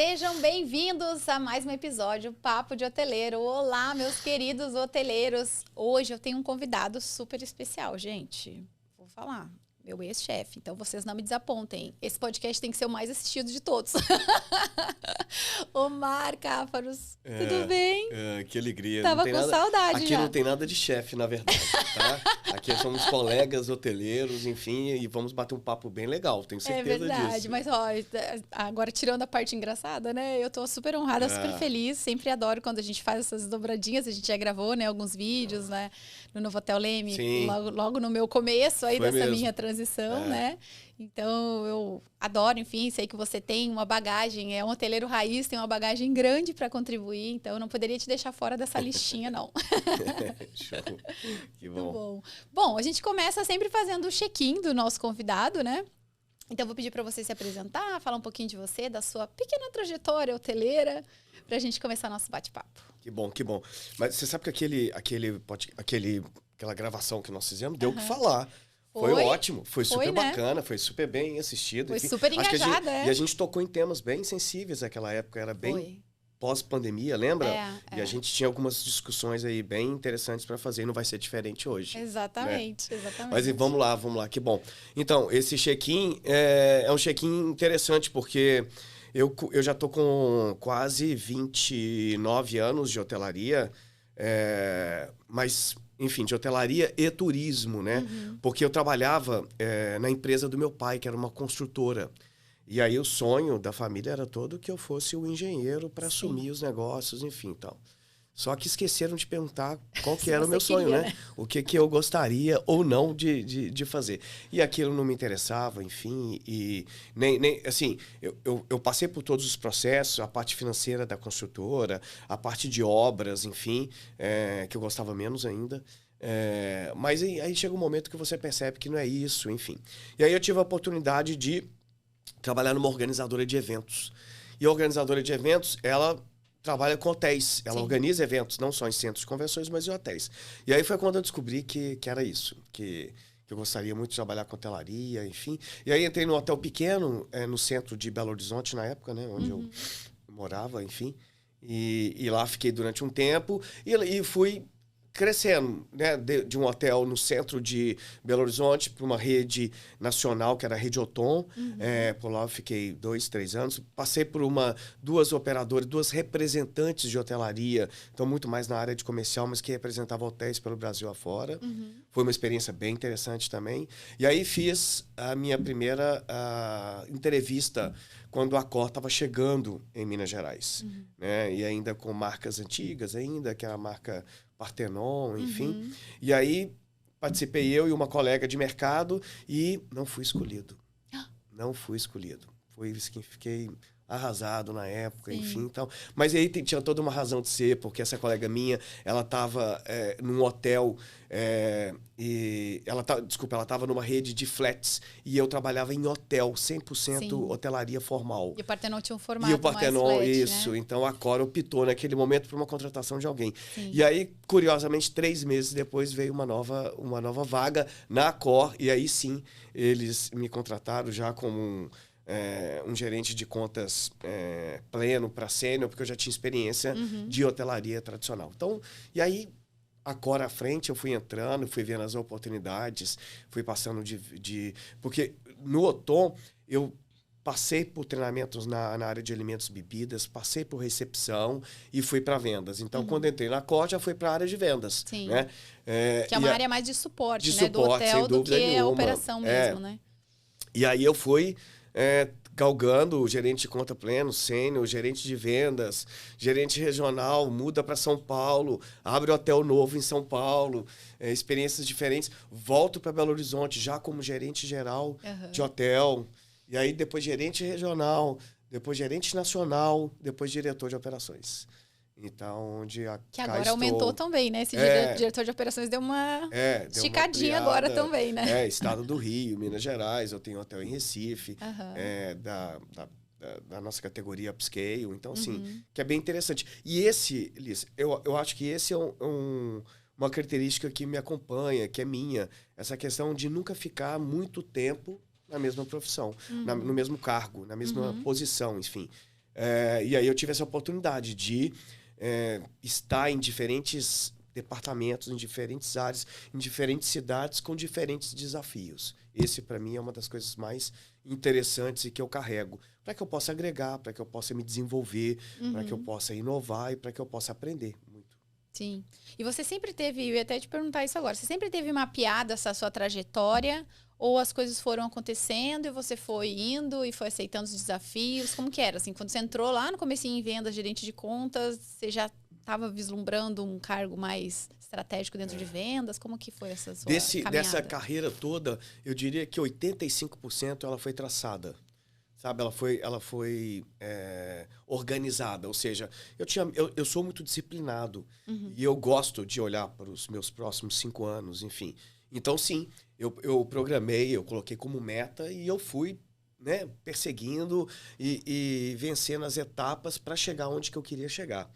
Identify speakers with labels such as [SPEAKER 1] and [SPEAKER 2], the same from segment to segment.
[SPEAKER 1] Sejam bem-vindos a mais um episódio Papo de Hoteleiro. Olá, meus queridos hoteleiros. Hoje eu tenho um convidado super especial, gente. Vou falar, meu ex-chefe, então vocês não me desapontem. Esse podcast tem que ser o mais assistido de todos. Omar Cáfaros, tudo bem?
[SPEAKER 2] Que alegria.
[SPEAKER 1] Tava com saudade
[SPEAKER 2] aqui
[SPEAKER 1] já.
[SPEAKER 2] não tem nada de chefe, na verdade, tá? Aqui somos colegas hoteleiros, enfim, e vamos bater um papo bem legal, tenho certeza disso.
[SPEAKER 1] É verdade, mas ó, agora tirando a parte engraçada, né? Eu tô super honrada, super feliz. Sempre adoro quando a gente faz essas dobradinhas. A gente já gravou, né, alguns vídeos, né? No Novotel Leme, logo no meu começo aí dessa minha transição, né? Então, eu adoro, enfim, sei que você tem uma bagagem, é um hoteleiro raiz, tem uma bagagem grande para contribuir, então eu não poderia te deixar fora dessa listinha, não.
[SPEAKER 2] Show. Que
[SPEAKER 1] Muito
[SPEAKER 2] bom.
[SPEAKER 1] bom. Bom, a gente começa sempre fazendo o check-in do nosso convidado, né? Então, vou pedir para você se apresentar, falar um pouquinho de você, da sua pequena trajetória hoteleira, para a gente começar nosso bate-papo.
[SPEAKER 2] Que bom, que bom. Mas você sabe que aquela gravação que nós fizemos deu o que falar. Foi ótimo, foi super bacana, foi super bem assistido.
[SPEAKER 1] Foi
[SPEAKER 2] enfim.
[SPEAKER 1] super engajada,
[SPEAKER 2] E a gente tocou em temas bem sensíveis naquela época, era bem pós-pandemia, lembra? E a gente tinha algumas discussões aí bem interessantes para fazer e não vai ser diferente hoje.
[SPEAKER 1] Exatamente,
[SPEAKER 2] né?
[SPEAKER 1] exatamente.
[SPEAKER 2] Mas vamos lá, que bom. Então, esse check-in é um check-in interessante porque eu já tô com quase 29 anos de hotelaria, mas... Enfim, de hotelaria e turismo, né? Porque eu trabalhava na empresa do meu pai, que era uma construtora. E aí o sonho da família era todo que eu fosse o engenheiro para assumir os negócios, enfim, tal. Só que esqueceram de perguntar qual que era o meu sonho, né? O que eu gostaria ou não de fazer. E aquilo não me interessava, enfim. E nem assim, eu passei por todos os processos, a parte financeira da construtora, a parte de obras, enfim, que eu gostava menos ainda. Mas aí chega um momento que você percebe que não é isso, enfim. E aí eu tive a oportunidade de trabalhar numa organizadora de eventos. E a organizadora de eventos, ela trabalha com hotéis. Ela organiza eventos, não só em centros de convenções, mas em hotéis. E aí foi quando eu descobri que era isso, que eu gostaria muito de trabalhar com hotelaria, enfim. E aí entrei num hotel pequeno, no centro de Belo Horizonte, na época, né, onde eu morava, enfim. E lá fiquei durante um tempo e fui crescendo, né, de um hotel no centro de Belo Horizonte para uma rede nacional, que era a Rede Otom. Por lá eu fiquei 2, 3 anos. Passei por duas operadoras, duas representantes de hotelaria, então muito mais na área de comercial, mas que representavam hotéis pelo Brasil afora. Foi uma experiência bem interessante também. E aí fiz a minha primeira entrevista quando a Accor estava chegando em Minas Gerais. Né? E ainda com marcas antigas, que era a marca Partenon, enfim. E aí participei eu e uma colega de mercado e não fui escolhido. Não fui escolhido. Fiquei arrasado na época, enfim. Então, mas aí tinha toda uma razão de ser, porque essa colega minha, ela estava num hotel e ela estava numa rede de flats e eu trabalhava em hotel, 100% hotelaria formal.
[SPEAKER 1] E o Partenon tinha um formato
[SPEAKER 2] E o Partenon,
[SPEAKER 1] mais flat,
[SPEAKER 2] isso.
[SPEAKER 1] né?
[SPEAKER 2] Então a Accor optou naquele momento por uma contratação de alguém.
[SPEAKER 1] Sim.
[SPEAKER 2] E aí, curiosamente, 3 meses depois veio uma nova vaga na Accor e aí sim, eles me contrataram já como um gerente de contas pleno para sênior, porque eu já tinha experiência de hotelaria tradicional. Então, e aí, Accor à frente, eu fui entrando, fui vendo as oportunidades, fui passando porque no Otom, eu passei por treinamentos na área de alimentos e bebidas, passei por recepção e fui para vendas. Então, quando entrei na Accor, já fui para a área de vendas.
[SPEAKER 1] Sim.
[SPEAKER 2] Né?
[SPEAKER 1] Que é uma área mais de suporte,
[SPEAKER 2] de
[SPEAKER 1] do hotel, do que
[SPEAKER 2] nenhuma.
[SPEAKER 1] a operação mesmo, né?
[SPEAKER 2] E aí eu fui galgando o gerente de conta pleno, sênior, gerente de vendas, gerente regional, muda para São Paulo, abre hotel novo em São Paulo, experiências diferentes. Volto para Belo Horizonte já como gerente geral de hotel. E aí depois gerente regional, depois gerente nacional, depois diretor de operações. Então,
[SPEAKER 1] que agora aumentou também, né? Esse diretor de operações deu uma esticadinha agora também, né?
[SPEAKER 2] Estado do Rio, Minas Gerais, eu tenho hotel em Recife, da nossa categoria upscale. Então, assim, que é bem interessante. E esse, Liz, eu acho que esse é uma característica que me acompanha, que é minha. Essa questão de nunca ficar muito tempo na mesma profissão, no mesmo cargo, na mesma posição, enfim. E aí eu tive essa oportunidade de estar em diferentes departamentos, em diferentes áreas, em diferentes cidades, com diferentes desafios. Esse, para mim, é uma das coisas mais interessantes e que eu carrego, para que eu possa agregar, para que eu possa me desenvolver, para que eu possa inovar e para que eu possa aprender muito.
[SPEAKER 1] Sim. E você sempre teve, eu ia até te perguntar isso agora, você sempre teve mapeada essa sua trajetória ou as coisas foram acontecendo e você foi indo e foi aceitando os desafios? Como que era? Assim, quando você entrou lá no comecinho em vendas, gerente de contas, você já estava vislumbrando um cargo mais estratégico dentro de vendas? Como que foi essa sua caminhada?
[SPEAKER 2] Dessa carreira toda, eu diria que 85% ela foi traçada. Sabe, ela foi organizada. Ou seja, eu sou muito disciplinado. E eu gosto de olhar para os meus próximos 5 anos, enfim. Então, sim, eu programei, eu coloquei como meta e eu fui, né, perseguindo e vencendo as etapas para chegar onde que eu queria chegar.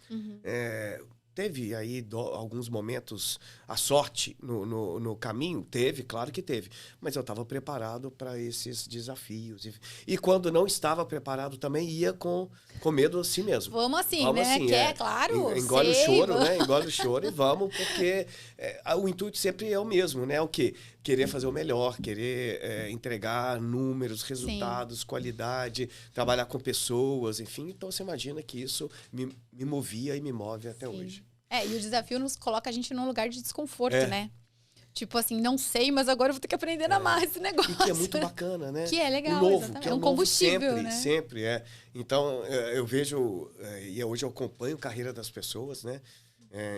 [SPEAKER 2] Teve aí alguns momentos, a sorte no caminho? Teve, claro que teve. Mas eu estava preparado para esses desafios. E quando não estava preparado também, ia com medo assim mesmo.
[SPEAKER 1] Vamos assim, né?
[SPEAKER 2] Assim,
[SPEAKER 1] claro.
[SPEAKER 2] Engole o choro, né? Engole o choro e vamos, porque o intuito sempre é o mesmo, né? O quê? Querer fazer o melhor, querer entregar números, resultados, qualidade, trabalhar com pessoas, enfim. Então, você imagina que isso me movia e me move até hoje.
[SPEAKER 1] E o desafio nos coloca a gente num lugar de desconforto, né? Tipo assim, não sei, mas agora eu vou ter que aprender a amar esse negócio.
[SPEAKER 2] E que é muito bacana, né?
[SPEAKER 1] Que é legal,
[SPEAKER 2] o novo,
[SPEAKER 1] exatamente.
[SPEAKER 2] que é
[SPEAKER 1] um combustível,
[SPEAKER 2] sempre,
[SPEAKER 1] né?
[SPEAKER 2] Sempre é. Então, eu vejo, e hoje eu acompanho a carreira das pessoas, né?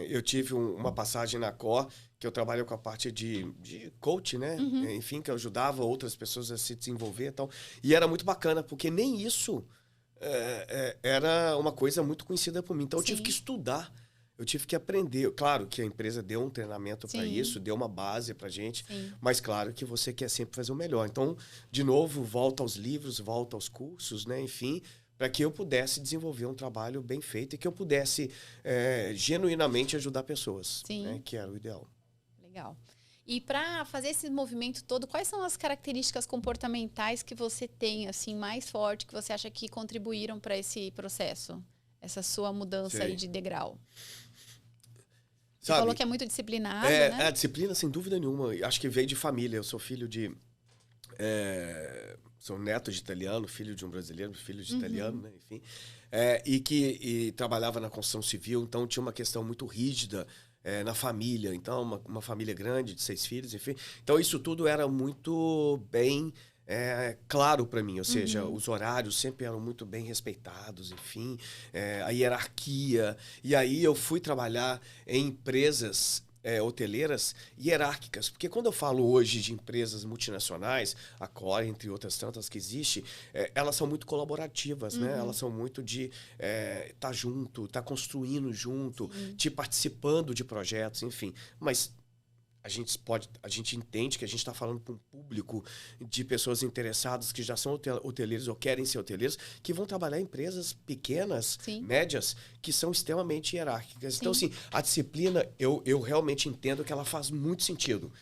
[SPEAKER 2] Eu tive uma passagem na COR, que eu trabalho com a parte de coach, né? Enfim, que eu ajudava outras pessoas a se desenvolver e tal. E era muito bacana, porque nem isso era uma coisa muito conhecida por mim. Então, eu tive que estudar. Eu tive que aprender. Claro que a empresa deu um treinamento para isso, deu uma base para gente, mas claro que você quer sempre fazer o melhor. Então, de novo, volta aos livros, volta aos cursos, né? Enfim, para que eu pudesse desenvolver um trabalho bem feito e que eu pudesse genuinamente ajudar pessoas, né? Que era o ideal.
[SPEAKER 1] Legal. E para fazer esse movimento todo, quais são as características comportamentais que você tem assim mais forte, que você acha que contribuíram para esse processo? Essa sua mudança aí de degrau? Você falou que é muito disciplinado, né?
[SPEAKER 2] A disciplina, sem dúvida nenhuma. Acho que veio de família. Eu sou filho de... sou neto de italiano, filho de um brasileiro, filho de italiano, né? Enfim. E trabalhava na construção civil, então tinha uma questão muito rígida na família. Então, uma família grande, de 6 filhos, enfim. Então, isso tudo era muito bem... claro para mim, ou seja, os horários sempre eram muito bem respeitados, enfim, a hierarquia. E aí eu fui trabalhar em empresas hoteleiras hierárquicas, porque quando eu falo hoje de empresas multinacionais, a Core, entre outras tantas que existe, elas são muito colaborativas, né? Elas são muito de estar junto, estar construindo junto, de participando de projetos, enfim. Mas a gente entende que a gente está falando para um público de pessoas interessadas que já são hoteleiros ou querem ser hoteleiros, que vão trabalhar em empresas pequenas, médias, que são extremamente hierárquicas. Então, assim, a disciplina, eu realmente entendo que ela faz muito sentido.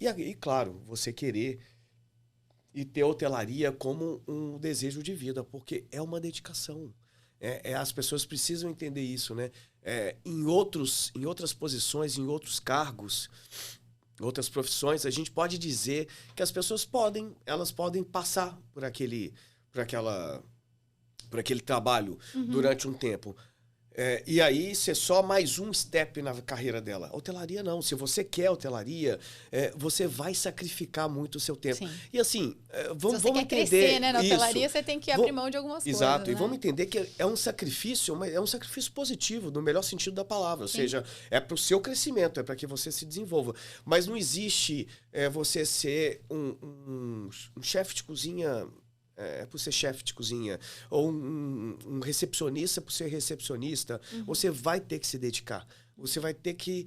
[SPEAKER 2] E, claro, você querer e ter a hotelaria como um desejo de vida, porque é uma dedicação. As pessoas precisam entender isso, né? Em outras posições, em outros cargos, outras profissões, a gente pode dizer que as pessoas podem passar por aquele trabalho durante um tempo. E aí, ser só mais um step na carreira dela. Hotelaria não. Se você quer hotelaria, você vai sacrificar muito o seu tempo. E assim, vamos entender... Se você quer crescer,
[SPEAKER 1] né, na hotelaria, você tem que abrir mão de algumas coisas.
[SPEAKER 2] Exato.
[SPEAKER 1] Né?
[SPEAKER 2] E vamos entender que é um sacrifício, mas é um sacrifício positivo, no melhor sentido da palavra. Ou seja, é para o seu crescimento, é para que você se desenvolva. Mas não existe você ser um chefe de cozinha... por ser chefe de cozinha, ou um recepcionista por ser recepcionista, você vai ter que se dedicar. Você vai ter que,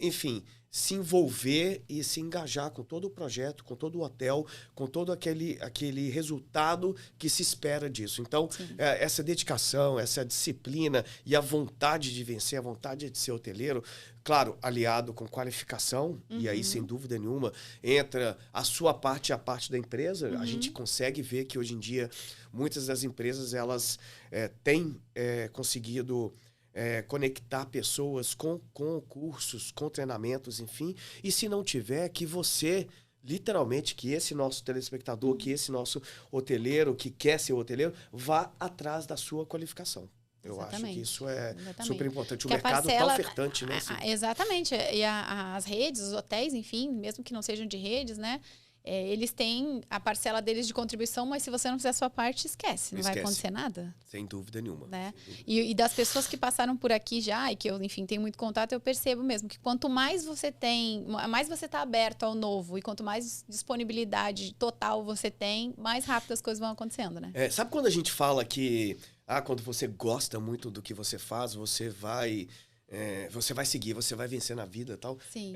[SPEAKER 2] enfim, se envolver e se engajar com todo o projeto, com todo o hotel, com todo aquele resultado que se espera disso. Então, essa dedicação, essa disciplina e a vontade de vencer, a vontade de ser hoteleiro, claro, aliado com qualificação, e aí, sem dúvida nenhuma, entra a sua parte e a parte da empresa. A gente consegue ver que, hoje em dia, muitas das empresas, elas têm conseguido... conectar pessoas com cursos, com treinamentos, enfim. E se não tiver, que você, literalmente, que esse nosso telespectador, que esse nosso hoteleiro, que quer ser hoteleiro, vá atrás da sua qualificação. Eu acho que isso é super importante. O mercado está ofertante, né?
[SPEAKER 1] Exatamente. E as redes, os hotéis, enfim, mesmo que não sejam de redes, né? Eles têm a parcela deles de contribuição, mas se você não fizer a sua parte, esquece. Não vai acontecer nada.
[SPEAKER 2] Sem dúvida nenhuma.
[SPEAKER 1] Né? E das pessoas que passaram por aqui já, e que eu, enfim, tenho muito contato, eu percebo mesmo que quanto mais você tem, mais você está aberto ao novo, e quanto mais disponibilidade total você tem, mais rápido as coisas vão acontecendo, né?
[SPEAKER 2] Sabe quando a gente fala que quando você gosta muito do que você faz, você vai seguir, você vai vencer na vida e tal?
[SPEAKER 1] Sim.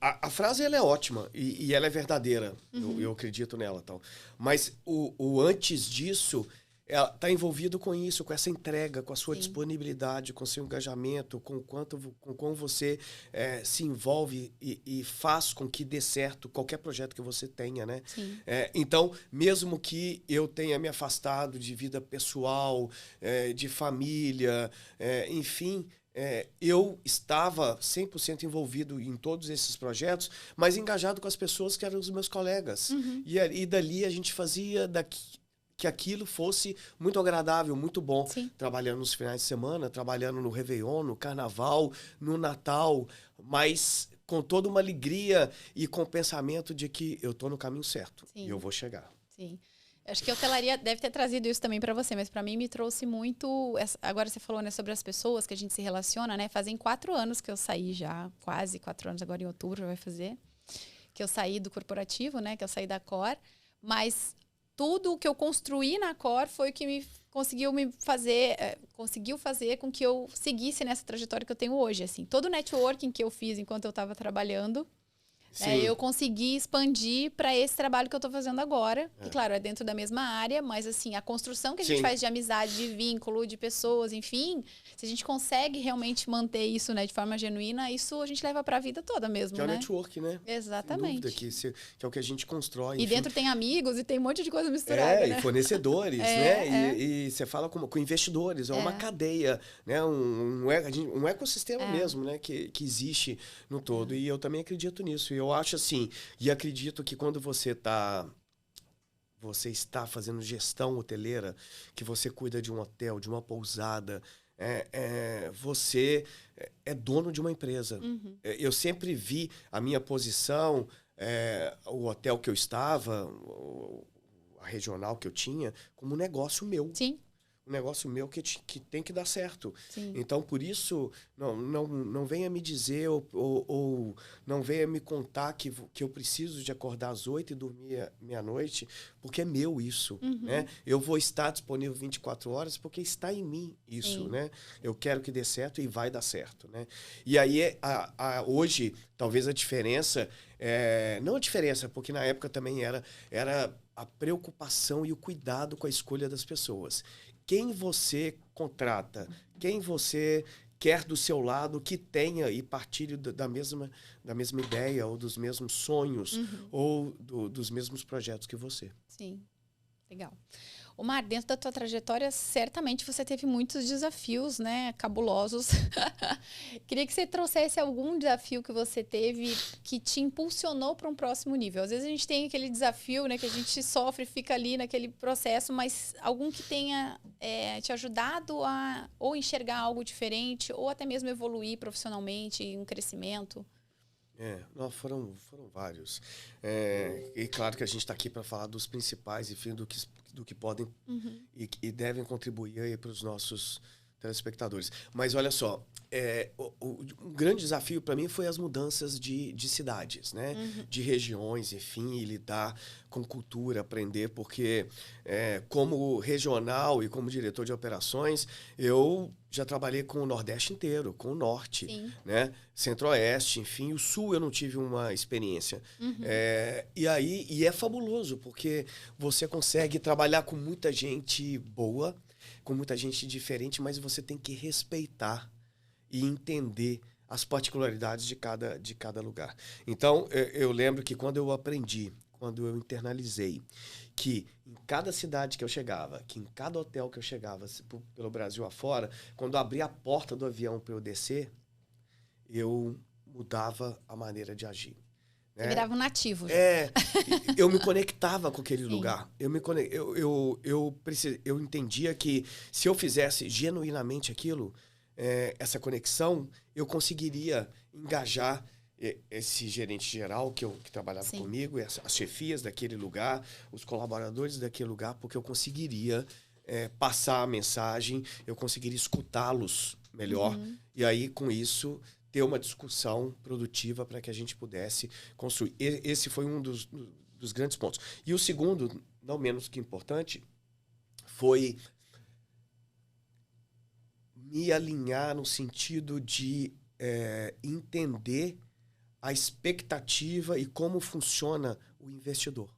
[SPEAKER 2] A frase, ela é ótima e ela é verdadeira. Eu acredito nela. Tal. Mas o antes disso, ela está envolvido com isso, com essa entrega, com a sua disponibilidade, com o seu engajamento, com como você se envolve e faz com que dê certo qualquer projeto que você tenha, né? Então, mesmo que eu tenha me afastado de vida pessoal, de família, enfim... eu estava 100% envolvido em todos esses projetos, mas engajado com as pessoas que eram os meus colegas. E dali a gente fazia que aquilo fosse muito agradável, muito bom. Trabalhando nos finais de semana, trabalhando no Réveillon, no Carnaval, no Natal, mas com toda uma alegria e com o pensamento de que eu estou no caminho certo e eu vou chegar.
[SPEAKER 1] Sim. Acho que a hotelaria deve ter trazido isso também para você, mas para mim me trouxe muito... Agora você falou, né, sobre as pessoas que a gente se relaciona, né? Fazem 4 anos que eu saí já, quase 4 anos, agora em outubro vai fazer, que eu saí do corporativo, né? Que eu saí da Accor, mas tudo o que eu construí na Accor foi o que conseguiu fazer com que eu seguisse nessa trajetória que eu tenho hoje, assim. Todo o networking que eu fiz enquanto eu estava trabalhando, eu consegui expandir para esse trabalho que eu estou fazendo agora. Que, claro, é dentro da mesma área, mas assim, a construção que a gente faz de amizade, de vínculo, de pessoas, enfim, se a gente consegue realmente manter isso, né, de forma genuína, isso a gente leva para a vida toda mesmo,
[SPEAKER 2] que é o network, né?
[SPEAKER 1] Exatamente.
[SPEAKER 2] Sem dúvida, que é o que a gente constrói.
[SPEAKER 1] E dentro tem amigos e tem um monte de coisa misturada, né?
[SPEAKER 2] E fornecedores, né? E você fala com investidores, é uma cadeia, né? Um ecossistema mesmo, né? Que existe no todo. E eu também acredito nisso. Eu acho assim, e acredito que quando você está fazendo gestão hoteleira, que você cuida de um hotel, de uma pousada, você é dono de uma empresa. Eu sempre vi a minha posição, o hotel que eu estava, a regional que eu tinha, como um negócio meu.
[SPEAKER 1] Sim.
[SPEAKER 2] Um negócio meu que tem que dar certo.
[SPEAKER 1] Sim.
[SPEAKER 2] Então, por isso, não venha me dizer ou não venha me contar que eu preciso de acordar às 8 e dormir meia-noite, porque é meu isso. Né? Eu vou estar disponível 24 horas porque está em mim isso. Né? Eu quero que dê certo e vai dar certo. Né? E aí, hoje, talvez a diferença... não a diferença, porque na época também era a preocupação e o cuidado com a escolha das pessoas. Quem você contrata, quem você quer do seu lado, que tenha e partilhe da mesma ideia, ou dos mesmos sonhos, ou dos mesmos projetos que você.
[SPEAKER 1] Sim, legal. Omar, dentro da tua trajetória, certamente você teve muitos desafios, né, cabulosos. Queria que você trouxesse algum desafio que você teve que te impulsionou para um próximo nível. Às vezes a gente tem aquele desafio, né, que a gente sofre, fica ali naquele processo, mas algum que tenha te ajudado a ou enxergar algo diferente, ou até mesmo evoluir profissionalmente, um crescimento.
[SPEAKER 2] Não, foram vários. E claro que a gente está aqui para falar dos principais, enfim, do que podem e devem contribuir para os nossos telespectadores. Mas olha só, um grande desafio para mim foi as mudanças de cidades, né? De regiões, enfim, e lidar com cultura, aprender, porque como regional e como diretor de operações, eu já trabalhei com o Nordeste inteiro, com o Norte, né? Centro-Oeste, enfim, o Sul eu não tive uma experiência. E é fabuloso, porque você consegue trabalhar com muita gente boa, com muita gente diferente, mas você tem que respeitar e entender as particularidades de cada lugar. Então, eu lembro que quando eu internalizei, que em cada cidade que eu chegava, que em cada hotel que eu chegava pelo Brasil afora, quando eu abria a porta do avião para eu descer, eu mudava a maneira de agir.
[SPEAKER 1] Você virava um nativo. Já.
[SPEAKER 2] Eu me conectava com aquele lugar. Eu entendia que se eu fizesse genuinamente aquilo, essa conexão, eu conseguiria engajar esse gerente geral que trabalhava comigo, as chefias daquele lugar, os colaboradores daquele lugar, porque eu conseguiria passar a mensagem, eu conseguiria escutá-los melhor. E aí, com isso, ter uma discussão produtiva para que a gente pudesse construir. Esse foi um dos grandes pontos. E o segundo, não menos que importante, foi me alinhar no sentido de entender a expectativa e como funciona o investidor.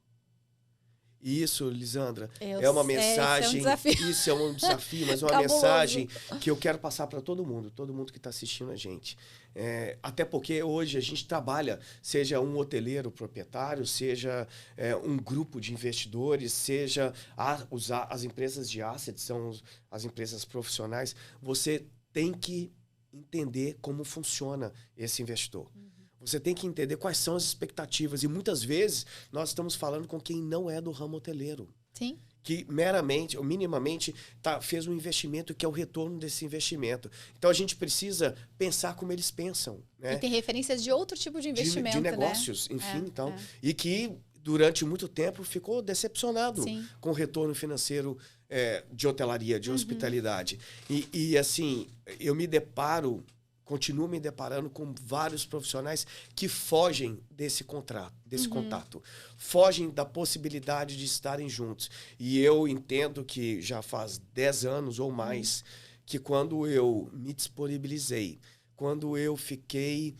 [SPEAKER 2] E isso, Lisandra, é uma mensagem... Isso é um desafio, mas é uma mensagem que eu quero passar para todo mundo que está assistindo a gente. Até porque hoje a gente trabalha, seja um hoteleiro proprietário, seja um grupo de investidores, seja as empresas de assets, são as empresas profissionais. Você tem que entender como funciona esse investidor. Você tem que entender quais são as expectativas. E muitas vezes nós estamos falando com quem não é do ramo hoteleiro.
[SPEAKER 1] Sim.
[SPEAKER 2] Que meramente ou minimamente fez um investimento que é o retorno desse investimento. Então a gente precisa pensar como eles pensam. Né?
[SPEAKER 1] E tem referências de outro tipo de investimento,
[SPEAKER 2] de negócios, né? Enfim. Então,
[SPEAKER 1] É.
[SPEAKER 2] E que durante muito tempo ficou decepcionado com o retorno financeiro de hotelaria, de hospitalidade. E assim, continuo me deparando com vários profissionais que fogem desse contato, fogem da possibilidade de estarem juntos. E eu entendo que já faz 10 anos ou mais que quando eu me disponibilizei, quando eu fiquei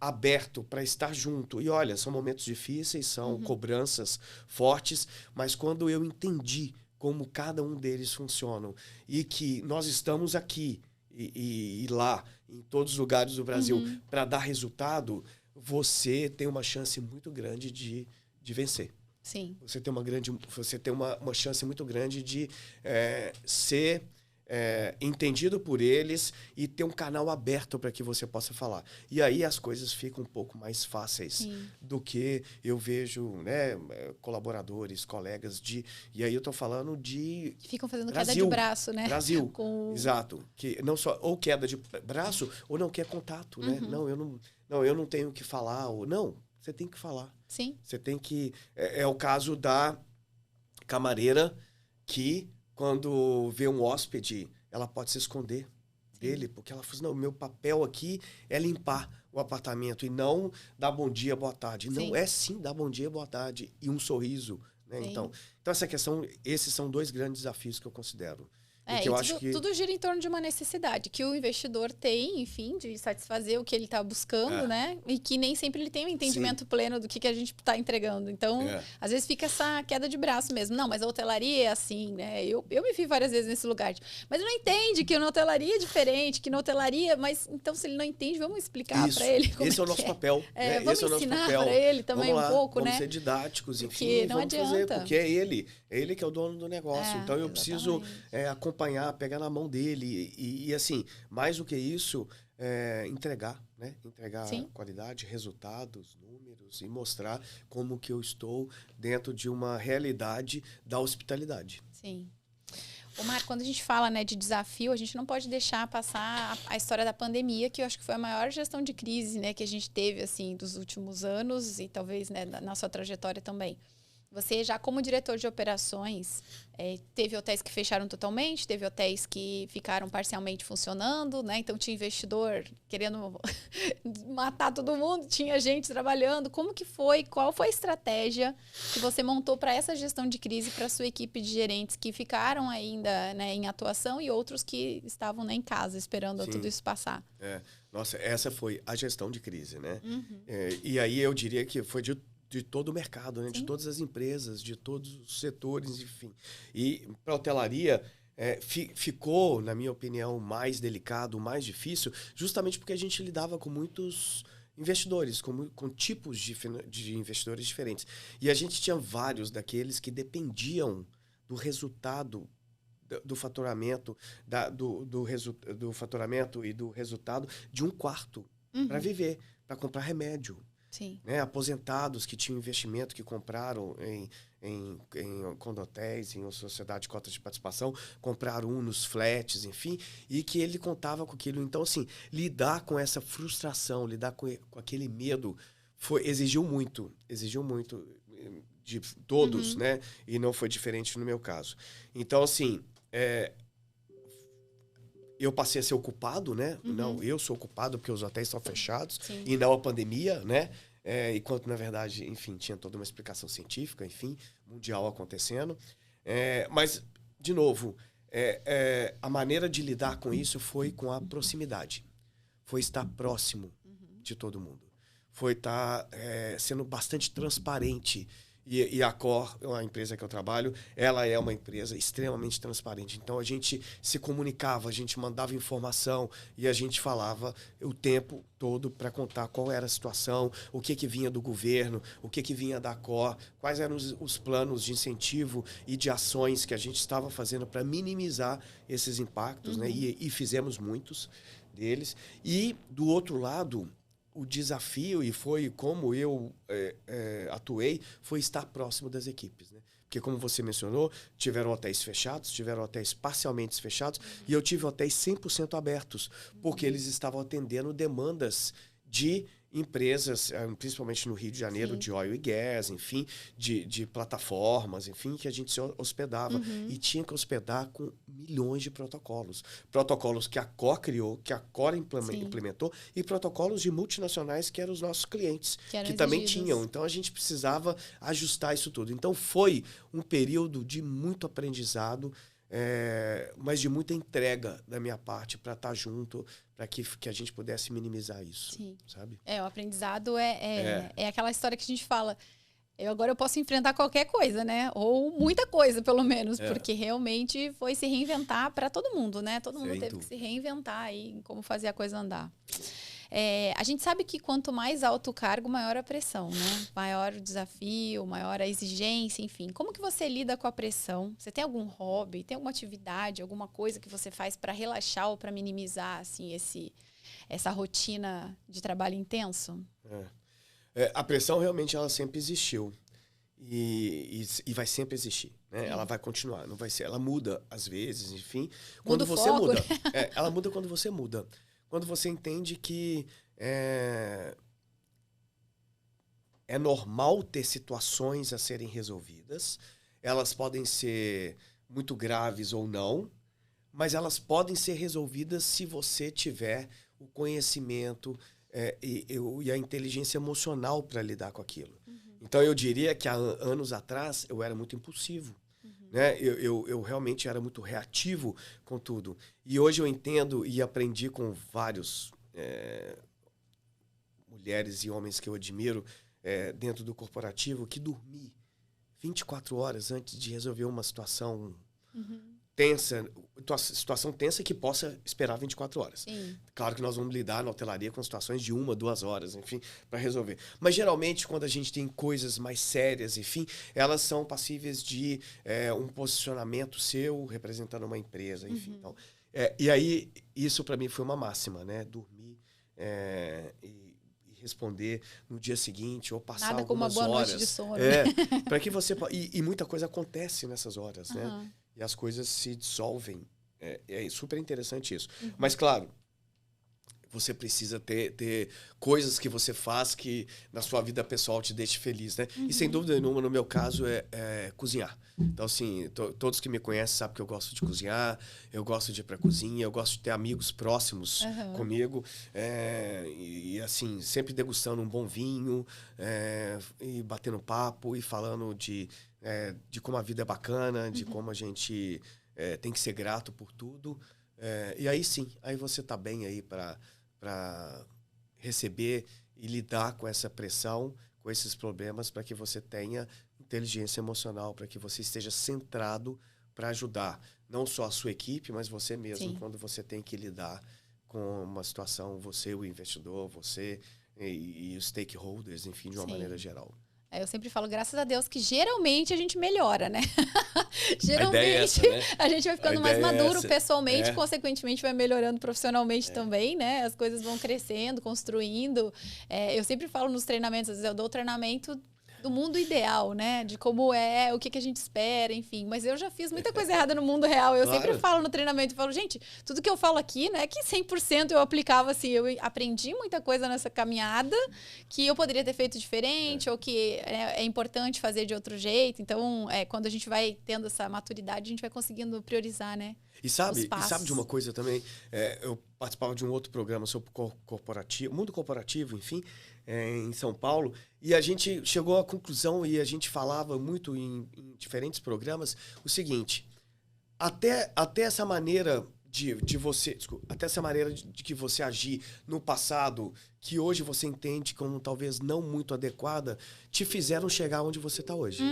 [SPEAKER 2] aberto para estar junto, e olha, são momentos difíceis, são cobranças fortes, mas quando eu entendi como cada um deles funcionam e que nós estamos aqui e lá, em todos os lugares do Brasil, para dar resultado, você tem uma chance muito grande de vencer.
[SPEAKER 1] Sim.
[SPEAKER 2] Você tem uma chance muito grande de ser entendido por eles e ter um canal aberto para que você possa falar. E aí as coisas ficam um pouco mais fáceis do que eu vejo, né, colaboradores, colegas e aí eu estou falando de
[SPEAKER 1] que ficam fazendo
[SPEAKER 2] Brasil,
[SPEAKER 1] queda de braço, né?
[SPEAKER 2] Brasil, exato. Que não só ou queda de braço ou não quer contato, né? Não, eu não tenho que falar. Não, você tem que falar.
[SPEAKER 1] Sim.
[SPEAKER 2] Você tem que... É o caso da camareira que, quando vê um hóspede, ela pode se esconder dele, porque ela fala assim, não, meu papel aqui é limpar o apartamento e não dar bom dia, boa tarde.
[SPEAKER 1] Sim.
[SPEAKER 2] Não, sim dar bom dia, boa tarde e um sorriso. Né? Então, essa questão, esses são 2 grandes desafios que eu considero.
[SPEAKER 1] Tudo gira em torno de uma necessidade que o investidor tem, enfim, de satisfazer o que ele está buscando, né? E que nem sempre ele tem um entendimento pleno do que a gente está entregando. Então, às vezes fica essa queda de braço mesmo. Não, mas a hotelaria é assim, né? Eu me vi várias vezes nesse lugar. Mas ele não entende que na hotelaria é diferente, que na hotelaria... Mas, então, se ele não entende, vamos explicar para ele como
[SPEAKER 2] esse é o nosso papel.
[SPEAKER 1] Vamos ensinar para ele também um pouco,
[SPEAKER 2] vamos
[SPEAKER 1] né?
[SPEAKER 2] ser didáticos, enfim.
[SPEAKER 1] Porque não adianta.
[SPEAKER 2] Porque é ele que é o dono do negócio. Então, eu preciso acompanhar, pegar na mão dele e assim, mais do que isso, entregar, né? Entregar qualidade, resultados, números e mostrar como que eu estou dentro de uma realidade da hospitalidade.
[SPEAKER 1] Sim. Omar, quando a gente fala, né, de desafio, a gente não pode deixar passar a história da pandemia, que eu acho que foi a maior gestão de crise, né, que a gente teve assim dos últimos anos e talvez, né, na nossa trajetória também. Você já como diretor de operações, teve hotéis que fecharam totalmente, teve hotéis que ficaram parcialmente funcionando, né? Então tinha investidor querendo matar todo mundo, tinha gente trabalhando. Como que foi? Qual foi a estratégia que você montou para essa gestão de crise para sua equipe de gerentes que ficaram ainda, né, em atuação e outros que estavam, né, em casa esperando tudo isso passar?
[SPEAKER 2] Nossa, essa foi a gestão de crise, né? E aí eu diria que foi de todo o mercado, né? De todas as empresas, de todos os setores, enfim. E para a hotelaria, ficou, na minha opinião, mais delicado, mais difícil, justamente porque a gente lidava com muitos investidores, com tipos de investidores diferentes. E a gente tinha vários daqueles que dependiam do resultado do faturamento, do faturamento e do resultado de um quarto para viver, para comprar remédio.
[SPEAKER 1] Sim.
[SPEAKER 2] Né? Aposentados que tinham investimento, que compraram em condotéis, em sociedade de cotas de participação, compraram nos flats, enfim, e que ele contava com aquilo. Então, assim, lidar com essa frustração, lidar com aquele medo, exigiu muito de todos, né? E não foi diferente no meu caso. Então, assim, eu passei a ser ocupado, né? Não, eu sou ocupado porque os hotéis estão fechados.
[SPEAKER 1] Sim.
[SPEAKER 2] E não a pandemia, né? Enquanto, na verdade, enfim, tinha toda uma explicação científica, enfim, mundial acontecendo. Mas, de novo, a maneira de lidar com isso foi com a proximidade. Foi estar próximo de todo mundo. Foi estar sendo bastante transparente. E a Accor, a empresa que eu trabalho, ela é uma empresa extremamente transparente. Então, a gente se comunicava, a gente mandava informação e a gente falava o tempo todo para contar qual era a situação, o que vinha do governo, o que vinha da Accor, quais eram os planos de incentivo e de ações que a gente estava fazendo para minimizar esses impactos, né? E fizemos muitos deles. E, do outro lado, o desafio, e foi como eu atuei, foi estar próximo das equipes, né? Porque, como você mencionou, tiveram hotéis fechados, tiveram hotéis parcialmente fechados, e eu tive hotéis 100% abertos, porque eles estavam atendendo demandas de empresas, principalmente no Rio de Janeiro, de oil e gas, enfim, de plataformas, enfim, que a gente se hospedava. E tinha que hospedar com milhões de protocolos. Protocolos que a Accor criou, que a Accor implementou, e protocolos de multinacionais que eram os nossos clientes, que também tinham. Então, a gente precisava ajustar isso tudo. Então, foi um período de muito aprendizado, mas de muita entrega da minha parte para estar junto, para que a gente pudesse minimizar isso.
[SPEAKER 1] Sim.
[SPEAKER 2] Sabe?
[SPEAKER 1] O aprendizado é aquela história que a gente fala, agora eu posso enfrentar qualquer coisa, né? Ou muita coisa, pelo menos, porque realmente foi se reinventar para todo mundo, né? Todo mundo teve que se reinventar aí em como fazer a coisa andar. A gente sabe que quanto mais alto o cargo, maior a pressão, né? Maior o desafio, maior a exigência, enfim. Como que você lida com a pressão? Você tem algum hobby, tem alguma atividade, alguma coisa que você faz para relaxar ou para minimizar, assim, essa rotina de trabalho intenso?
[SPEAKER 2] A pressão realmente ela sempre existiu e vai sempre existir, né? Ela vai continuar, não vai ser. Ela muda às vezes, enfim. Quando você muda, ela muda quando você muda. Quando você entende que é normal ter situações a serem resolvidas, elas podem ser muito graves ou não, mas elas podem ser resolvidas se você tiver o conhecimento e a inteligência emocional para lidar com aquilo. Então, eu diria que há anos atrás eu era muito impulsivo. Né? Eu realmente era muito reativo com tudo. E hoje eu entendo e aprendi com vários mulheres e homens que eu admiro dentro do corporativo que dormir 24 horas antes de resolver uma situação tensa, situação tensa que possa esperar 24 horas.
[SPEAKER 1] Sim.
[SPEAKER 2] Claro que nós vamos lidar na hotelaria com situações de 1, 2 horas, enfim, para resolver. Mas, geralmente, quando a gente tem coisas mais sérias, enfim, elas são passíveis de um posicionamento seu representando uma empresa, enfim. Então, e aí, isso para mim foi uma máxima, né? Dormir e responder no dia seguinte ou passar
[SPEAKER 1] Nada
[SPEAKER 2] algumas
[SPEAKER 1] como uma boa
[SPEAKER 2] horas.
[SPEAKER 1] noite de sono.
[SPEAKER 2] Para que você... E muita coisa acontece nessas horas, né? E as coisas se dissolvem. É super interessante isso. Mas, claro, você precisa ter coisas que você faz que na sua vida pessoal te deixe feliz, né? E sem dúvida nenhuma, no meu caso, é cozinhar. Então, assim, todos que me conhecem sabem que eu gosto de cozinhar, eu gosto de ir pra cozinha, eu gosto de ter amigos próximos comigo. E, assim, sempre degustando um bom vinho, e batendo papo e falando de como a vida é bacana, de como a gente tem que ser grato por tudo. E aí sim, aí você tá bem aí para receber e lidar com essa pressão, com esses problemas, para que você tenha inteligência emocional, para que você esteja centrado para ajudar não só a sua equipe, mas você mesmo, sim, quando você tem que lidar com uma situação, você, o investidor, você e os stakeholders, enfim, de uma sim, maneira geral.
[SPEAKER 1] Eu sempre falo, graças a Deus, que geralmente a gente melhora, né? Geralmente a gente vai ficando mais maduro pessoalmente, consequentemente vai melhorando profissionalmente também, né? As coisas vão crescendo, construindo. Eu sempre falo nos treinamentos, às vezes eu dou o treinamento do mundo ideal, né? De como o que a gente espera, enfim. Mas eu já fiz muita coisa errada no mundo real. Eu sempre falo no treinamento, falo, gente, tudo que eu falo aqui, né? Que 100% eu aplicava, assim, eu aprendi muita coisa nessa caminhada que eu poderia ter feito diferente ou que é importante fazer de outro jeito. Então, quando a gente vai tendo essa maturidade, a gente vai conseguindo priorizar, né?
[SPEAKER 2] E sabe de uma coisa também? Eu participava de um outro programa sobre corporativo, mundo corporativo, enfim, em São Paulo, e a gente chegou à conclusão, e a gente falava muito em diferentes programas, o seguinte: até essa maneira de você, até essa maneira de que você agir no passado, que hoje você entende como talvez não muito adequada, te fizeram chegar onde você está hoje.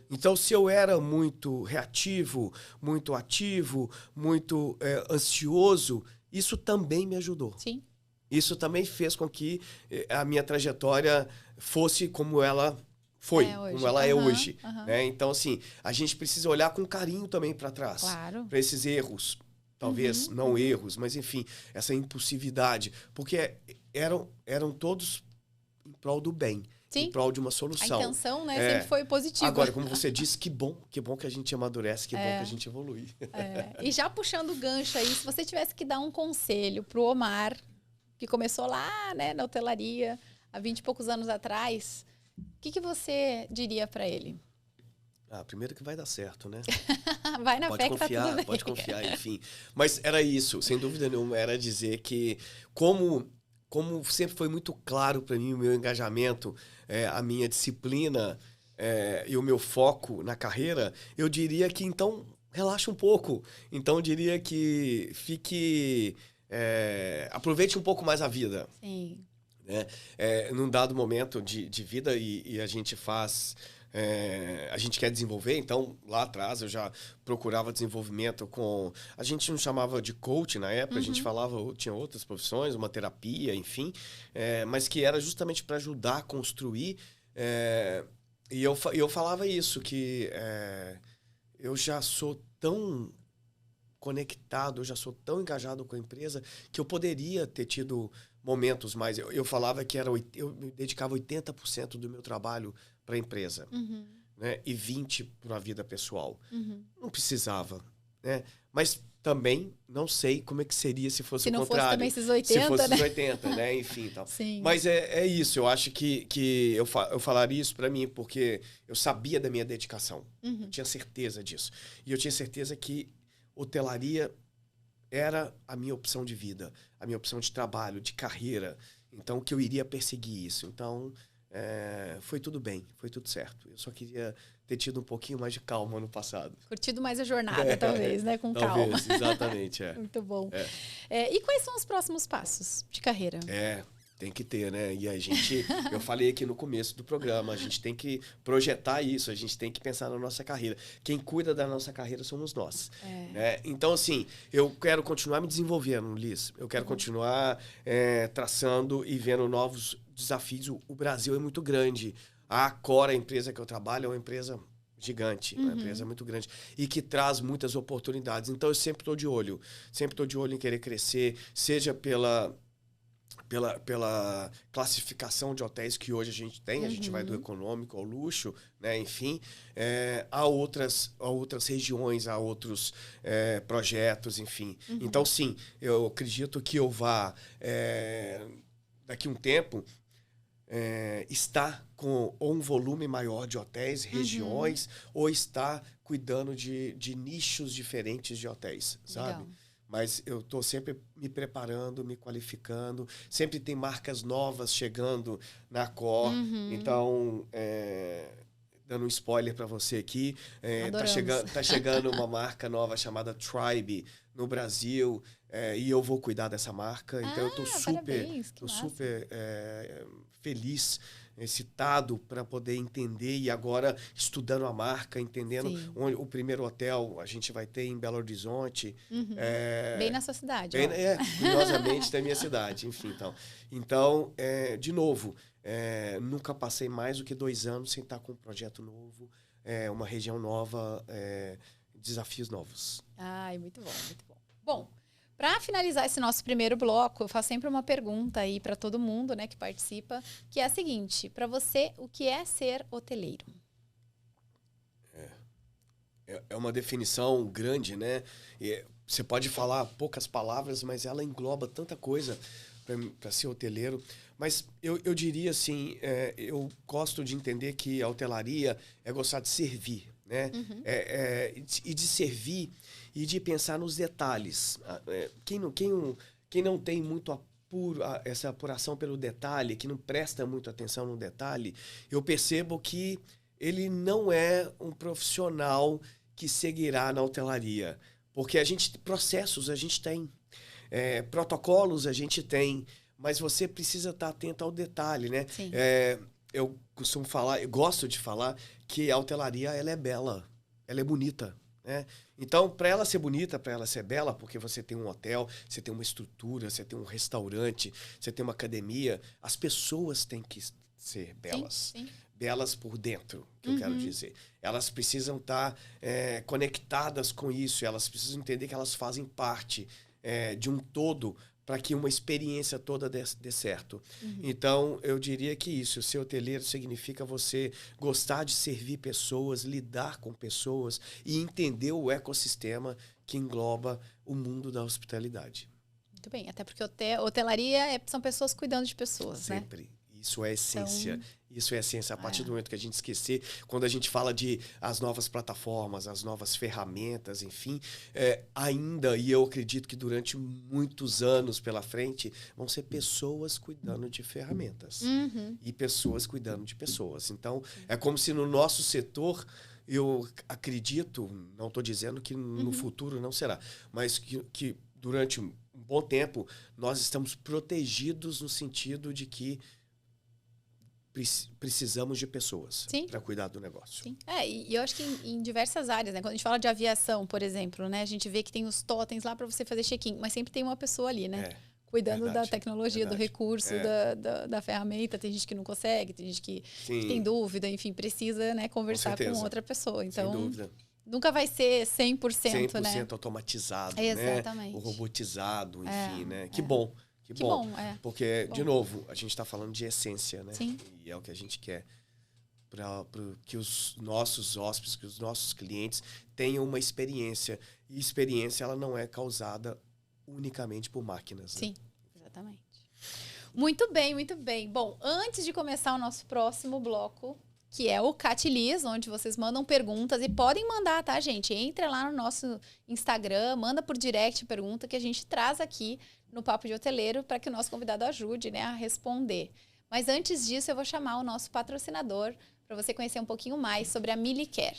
[SPEAKER 2] Então, se eu era muito reativo, muito ativo, muito ansioso, isso também me ajudou.
[SPEAKER 1] Sim.
[SPEAKER 2] Isso também fez com que a minha trajetória fosse como ela foi, como ela é hoje. Então, assim, a gente precisa olhar com carinho também para trás.
[SPEAKER 1] Claro.
[SPEAKER 2] Para esses erros. Talvez não erros, mas enfim, essa impulsividade. Porque eram todos em prol do bem. Sim. Em prol de uma solução.
[SPEAKER 1] A intenção, né, sempre foi positiva.
[SPEAKER 2] Agora, como você disse, que bom que a gente amadurece, que bom que a gente evolui.
[SPEAKER 1] E já puxando o gancho aí, se você tivesse que dar um conselho pro Omar, que começou lá, né, na hotelaria, há 20 e poucos anos atrás, o que você diria para ele?
[SPEAKER 2] Primeiro que vai dar certo, né?
[SPEAKER 1] Vai na fé que tá tudo bem.
[SPEAKER 2] Pode confiar, enfim. Mas era isso, sem dúvida nenhuma, era dizer que como sempre foi muito claro para mim o meu engajamento, a minha disciplina e o meu foco na carreira, eu diria que então relaxa um pouco. Então eu diria que aproveite um pouco mais a vida.
[SPEAKER 1] Sim.
[SPEAKER 2] Num dado momento de vida e a gente faz... a gente quer desenvolver, então lá atrás eu já procurava desenvolvimento com... A gente não chamava de coach na época, a gente falava, tinha outras profissões, uma terapia, enfim, mas que era justamente para ajudar a construir. E eu falava isso, que eu já sou tão conectado, eu já sou tão engajado com a empresa que eu poderia ter tido momentos mais... Eu falava que eu me dedicava 80% do meu trabalho para a empresa, né? E 20% para a vida pessoal. Não precisava, né? Mas também não sei como é que seria se fosse o contrário. Se não fosse também
[SPEAKER 1] esses 80,
[SPEAKER 2] se fosse os 80, né? Enfim, tal.
[SPEAKER 1] Sim.
[SPEAKER 2] Mas é isso, eu acho que eu falaria isso para mim porque eu sabia da minha dedicação. Eu tinha certeza disso. E eu tinha certeza que hotelaria era a minha opção de vida, a minha opção de trabalho, de carreira. Então, que eu iria perseguir isso. Então, foi tudo bem, foi tudo certo. Eu só queria ter tido um pouquinho mais de calma no passado.
[SPEAKER 1] Curtido mais a jornada, talvez, né? Com calma.
[SPEAKER 2] Talvez, exatamente.
[SPEAKER 1] Muito bom. E quais são os próximos passos de carreira?
[SPEAKER 2] Tem que ter, né? E eu falei aqui no começo do programa, a gente tem que projetar isso, a gente tem que pensar na nossa carreira. Quem cuida da nossa carreira somos nós. Né? Então, assim, eu quero continuar me desenvolvendo, Liz. Eu quero continuar traçando e vendo novos desafios. O Brasil é muito grande. A Cora, a empresa que eu trabalho, é uma empresa gigante, uma empresa muito grande e que traz muitas oportunidades. Então, eu sempre estou de olho em querer crescer, seja pela classificação de hotéis que hoje a gente tem, a gente vai do econômico ao luxo, né? Enfim, há outras regiões, há outros projetos, enfim. Então, sim, eu acredito que eu vá, daqui a um tempo, estar com ou um volume maior de hotéis, regiões, ou estar cuidando de nichos diferentes de hotéis, sabe? Legal. Mas eu estou sempre me preparando, me qualificando. Sempre tem marcas novas chegando na Accor. Então, dando um spoiler para você aqui, tá chegando uma marca nova chamada Tribe no Brasil. E eu vou cuidar dessa marca. Então, eu estou super feliz, excitado para poder entender, e agora estudando a marca, entendendo onde o primeiro hotel a gente vai ter em Belo Horizonte.
[SPEAKER 1] Bem na sua cidade.
[SPEAKER 2] Curiosamente da minha cidade, enfim. Então, de novo, nunca passei mais do que 2 anos sem estar com um projeto novo, uma região nova, desafios novos.
[SPEAKER 1] Ai, muito bom, muito bom. Bom, para finalizar esse nosso primeiro bloco, eu faço sempre uma pergunta aí para todo mundo, né, que participa, que é a seguinte: para você, o que é ser hoteleiro?
[SPEAKER 2] É uma definição grande, né? Você pode falar poucas palavras, mas ela engloba tanta coisa para ser hoteleiro. Mas eu diria assim, eu gosto de entender que a hotelaria é gostar de servir, né? E de servir e de pensar nos detalhes. Quem não tem muito essa apuração pelo detalhe, que não presta muito atenção no detalhe, eu percebo que ele não é um profissional que seguirá na hotelaria. Porque processos a gente tem, protocolos a gente tem, mas você precisa estar atento ao detalhe, né? Eu costumo falar, eu gosto de falar que a hotelaria ela é bela, ela é bonita, né? Então, para ela ser bonita, para ela ser bela, porque você tem um hotel, você tem uma estrutura, você tem um restaurante, você tem uma academia, as pessoas têm que ser belas. Sim. Belas por dentro, que eu quero dizer. Elas precisam estar conectadas com isso, elas precisam entender que elas fazem parte de um todo para que uma experiência toda dê certo. Então, eu diria que isso, ser hoteleiro significa você gostar de servir pessoas, lidar com pessoas e entender o ecossistema que engloba o mundo da hospitalidade.
[SPEAKER 1] Muito bem, até porque hotelaria são pessoas cuidando de pessoas,
[SPEAKER 2] sempre. Né? Isso é a essência. Isso é a essência. A partir do momento que a gente esquecer, quando a gente fala de as novas plataformas, as novas ferramentas, enfim, ainda, e eu acredito que durante muitos anos pela frente, vão ser pessoas cuidando de ferramentas. E pessoas cuidando de pessoas. Então, é como se no nosso setor, eu acredito, não estou dizendo que no futuro não será, mas que durante um bom tempo, nós estamos protegidos no sentido de que precisamos de pessoas para cuidar do negócio.
[SPEAKER 1] Sim. E eu acho que em diversas áreas, né? Quando a gente fala de aviação, por exemplo, né? A gente vê que tem os totens lá para você fazer check-in, mas sempre tem uma pessoa ali, né? Cuidando da tecnologia, do recurso, da ferramenta. Tem gente que não consegue, tem gente que tem dúvida, enfim, precisa, né, conversar com outra pessoa. Então, sem dúvida. Nunca vai ser 100%, né?
[SPEAKER 2] 100% automatizado,
[SPEAKER 1] exatamente.
[SPEAKER 2] Né? O robotizado, enfim, né? Que bom. Que bom. Porque, de novo, a gente está falando de essência, né?
[SPEAKER 1] Sim.
[SPEAKER 2] E é o que a gente quer para que os nossos hóspedes, que os nossos clientes tenham uma experiência. E experiência, ela não é causada unicamente por máquinas.
[SPEAKER 1] Sim, né? Exatamente. Muito bem, muito bem. Bom, antes de começar o nosso próximo bloco, que é o Catilis, onde vocês mandam perguntas, e podem mandar, tá, gente? Entra lá no nosso Instagram, manda por direct pergunta que a gente traz aqui no Papo de Hoteleiro para que o nosso convidado ajude, né, a responder. Mas antes disso, eu vou chamar o nosso patrocinador para você conhecer um pouquinho mais sobre a Milicare.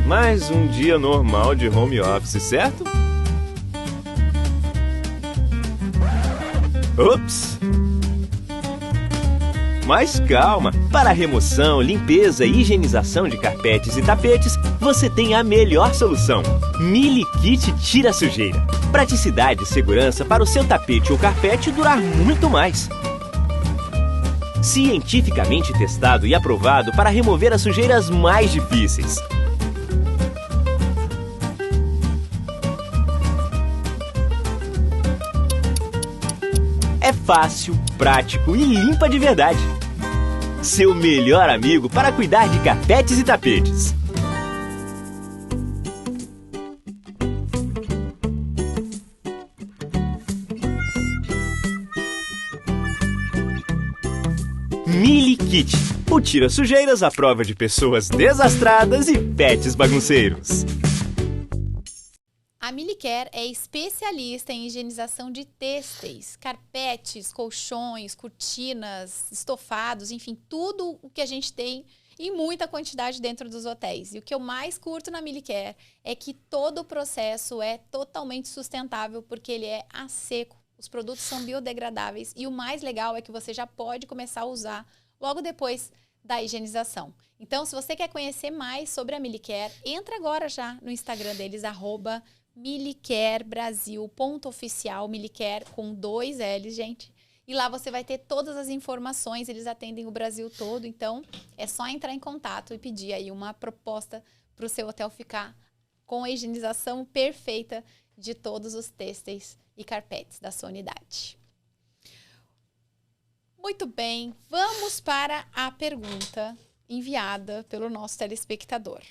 [SPEAKER 3] Mais um dia normal de home office, certo? Ups! Mas calma! Para a remoção, limpeza e higienização de carpetes e tapetes, você tem a melhor solução. Mili Kit Tira Sujeira. Praticidade e segurança para o seu tapete ou carpete durar muito mais. Cientificamente testado e aprovado para remover as sujeiras mais difíceis. É fácil, prático e limpa de verdade. Seu melhor amigo para cuidar de carpetes e tapetes. Mili Kit, o tira sujeiras à prova de pessoas desastradas e pets bagunceiros.
[SPEAKER 1] A Milicare é especialista em higienização de têxteis, carpetes, colchões, cortinas, estofados, enfim, tudo o que a gente tem em muita quantidade dentro dos hotéis. E o que eu mais curto na Milicare é que todo o processo é totalmente sustentável, porque ele é a seco. Os produtos são biodegradáveis e o mais legal é que você já pode começar a usar logo depois da higienização. Então, se você quer conhecer mais sobre a Milicare, entra agora já no Instagram deles, @milicarebrasil.oficial, Milicare com 2 L's, gente. E lá você vai ter todas as informações, eles atendem o Brasil todo, então é só entrar em contato e pedir aí uma proposta para o seu hotel ficar com a higienização perfeita de todos os têxteis e carpetes da sua unidade. Muito bem, vamos para a pergunta enviada pelo nosso telespectador.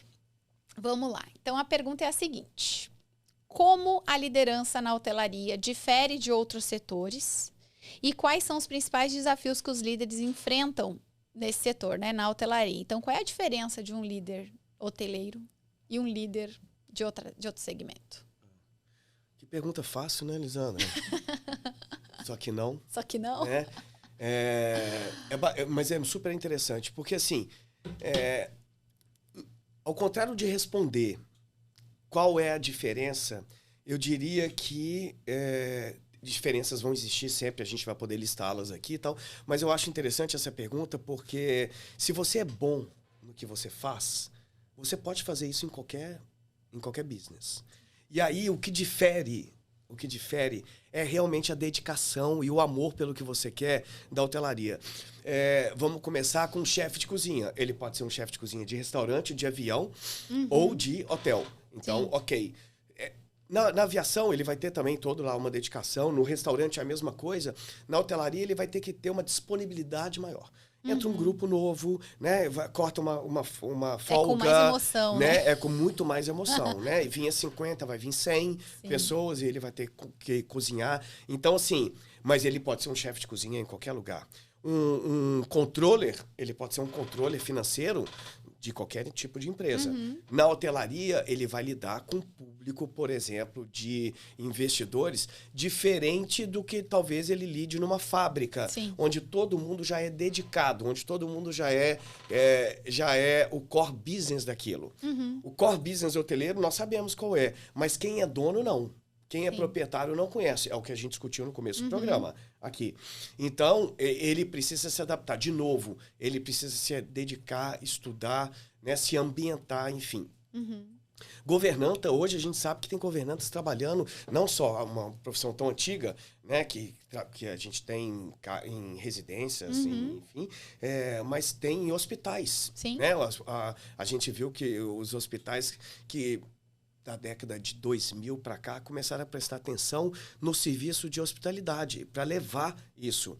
[SPEAKER 1] Vamos lá. Então, a pergunta é a seguinte: como a liderança na hotelaria difere de outros setores e quais são os principais desafios que os líderes enfrentam nesse setor, né, na hotelaria? Então, qual é a diferença de um líder hoteleiro e um líder de outro segmento?
[SPEAKER 2] Que pergunta fácil, né, Lisandra? Só que não.
[SPEAKER 1] Só que não?
[SPEAKER 2] Mas é super interessante, porque assim, ao contrário de responder qual é a diferença, eu diria que diferenças vão existir sempre, a gente vai poder listá-las aqui e tal, mas eu acho interessante essa pergunta porque se você é bom no que você faz, você pode fazer isso em qualquer business. E aí o que difere é realmente a dedicação e o amor pelo que você quer da hotelaria. Vamos começar com um chefe de cozinha. Ele pode ser um chefe de cozinha de restaurante, de avião ou de hotel. Então, ok. Na aviação, ele vai ter também todo lá uma dedicação. No restaurante, a mesma coisa. Na hotelaria, ele vai ter que ter uma disponibilidade maior. Entra um grupo novo, né? Corta uma folga.
[SPEAKER 1] É com mais emoção, né?
[SPEAKER 2] É com muito mais emoção, né? E vinha 50, vai vir 100 pessoas e ele vai ter que cozinhar. Então, assim, mas ele pode ser um chefe de cozinha em qualquer lugar. Um controller, ele pode ser um controller financeiro de qualquer tipo de empresa. Na hotelaria, ele vai lidar com um público, por exemplo, de investidores, diferente do que talvez ele lide numa fábrica, onde todo mundo já é dedicado, onde todo mundo já é o core business daquilo. O core business hoteleiro, nós sabemos qual é, mas quem é dono, não. Quem é proprietário não conhece. É o que a gente discutiu no começo do programa aqui. Então, ele precisa se adaptar. De novo, ele precisa se dedicar, estudar, né, se ambientar, enfim. Governanta, hoje a gente sabe que tem governantas trabalhando, não só uma profissão tão antiga, né, que a gente tem em residências, enfim, mas tem em hospitais. Né? A gente viu que os hospitais que da década de 2000 para cá, começaram a prestar atenção no serviço de hospitalidade, para levar isso.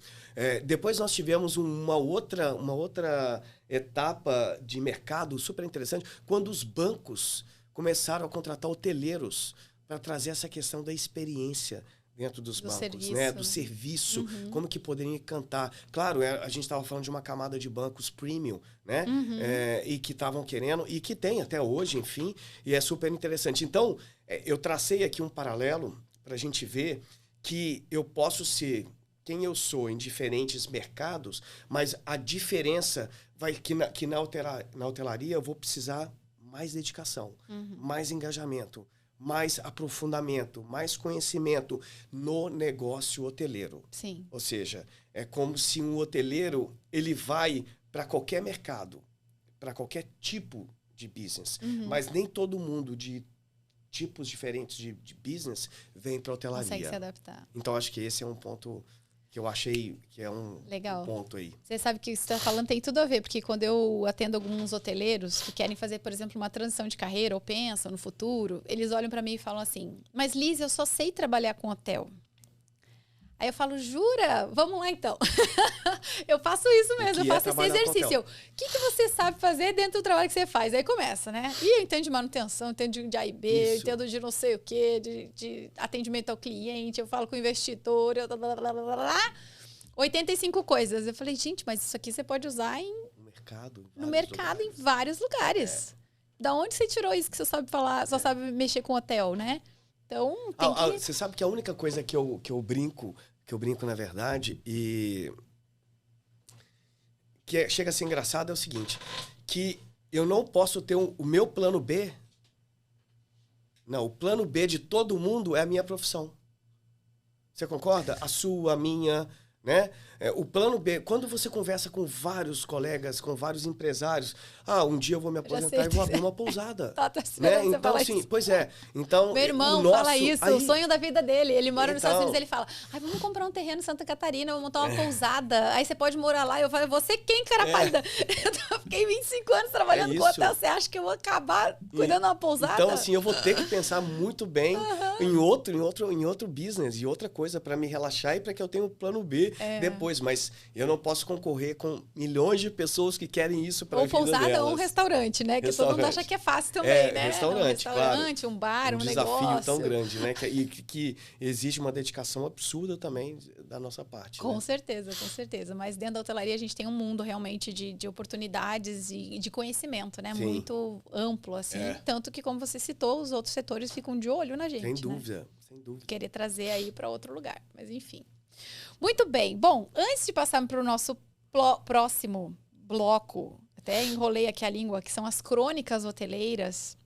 [SPEAKER 2] Depois nós tivemos uma outra etapa de mercado super interessante, quando os bancos começaram a contratar hoteleiros para trazer essa questão da experiência dentro dos bancos,
[SPEAKER 1] serviço.
[SPEAKER 2] Né? Do serviço, como que poderiam encantar. Claro, a gente estava falando de uma camada de bancos premium, né? E que estavam querendo, e que tem até hoje, enfim, e é super interessante. Então, eu tracei aqui um paralelo para a gente ver que eu posso ser quem eu sou em diferentes mercados, mas a diferença vai que na hotelaria eu vou precisar mais dedicação, mais engajamento, mais aprofundamento, mais conhecimento no negócio hoteleiro.
[SPEAKER 1] Sim.
[SPEAKER 2] Ou seja, é como se um hoteleiro ele vai para qualquer mercado, para qualquer tipo de business, mas nem todo mundo de tipos diferentes de business vem para hotelaria.
[SPEAKER 1] Consegue se adaptar.
[SPEAKER 2] Então, acho que esse é um ponto que eu achei que é um ponto aí.
[SPEAKER 1] Você sabe que isso que você está falando tem tudo a ver, porque quando eu atendo alguns hoteleiros que querem fazer, por exemplo, uma transição de carreira ou pensam no futuro, eles olham para mim e falam assim, mas Liz, eu só sei trabalhar com hotel. Aí eu falo, jura? Vamos lá então. Eu faço isso mesmo, eu faço esse exercício. O que você sabe fazer dentro do trabalho que você faz? Aí começa, né? E eu entendo de manutenção, entendo de A e B, entendo de não sei o quê, de atendimento ao cliente, eu falo com o investidor, 85 coisas. Eu falei, gente, mas isso aqui você pode usar no mercado em vários lugares. Da onde você tirou isso que você sabe falar, só sabe mexer com hotel, né? Então, tem
[SPEAKER 2] Você sabe que a única coisa que eu brinco na verdade, e que chega a ser engraçado é o seguinte, que eu não posso ter o meu plano B. Não, o plano B de todo mundo é a minha profissão. Você concorda? A sua, a minha, né? O plano B, quando você conversa com vários colegas, com vários empresários, um dia eu vou me aposentar e vou abrir uma pousada. Né? Então, assim, isso. Pois é. Então,
[SPEAKER 1] meu irmão fala isso, o sonho da vida dele. Ele mora nos Estados Unidos, ele fala, vamos comprar um terreno em Santa Catarina, vamos montar uma pousada. Aí você pode morar lá. Eu falo, você quem, cara pálida? Eu fiquei 25 anos trabalhando com hotel. Você acha que eu vou acabar cuidando de uma pousada?
[SPEAKER 2] Então, assim, eu vou ter que pensar muito bem em outro business, e outra coisa para me relaxar e para que eu tenha um plano B depois. Mas eu não posso concorrer com milhões de pessoas que querem isso para a vida delas.
[SPEAKER 1] Ou pousada ou um restaurante, né? Que todo mundo acha que é fácil também, né?
[SPEAKER 2] Restaurante,
[SPEAKER 1] claro. Um bar, um negócio.
[SPEAKER 2] Um desafio tão grande, né? Que exige uma dedicação absurda também da nossa parte.
[SPEAKER 1] Com certeza. Mas dentro da hotelaria a gente tem um mundo realmente de oportunidades e de conhecimento, né? Sim. Muito amplo, assim. Tanto que, como você citou, os outros setores ficam de olho na gente.
[SPEAKER 2] Sem dúvida,
[SPEAKER 1] né?
[SPEAKER 2] Sem dúvida.
[SPEAKER 1] Querer trazer aí para outro lugar. Mas, enfim. Muito bem. Bom, antes de passarmos para o nosso próximo bloco, até enrolei aqui a língua, que são as crônicas hoteleiras,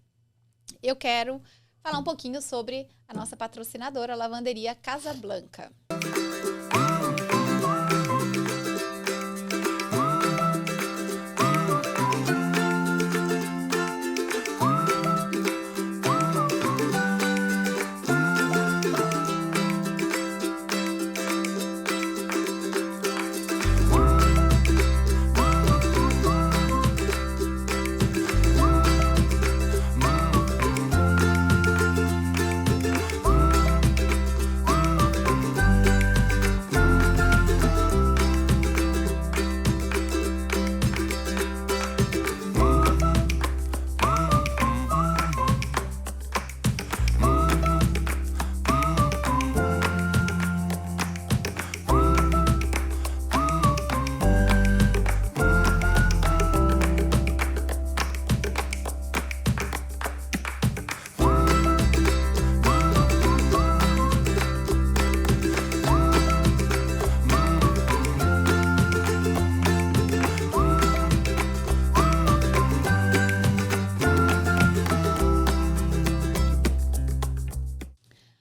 [SPEAKER 1] eu quero falar um pouquinho sobre a nossa patrocinadora, a Lavanderia Casablanca.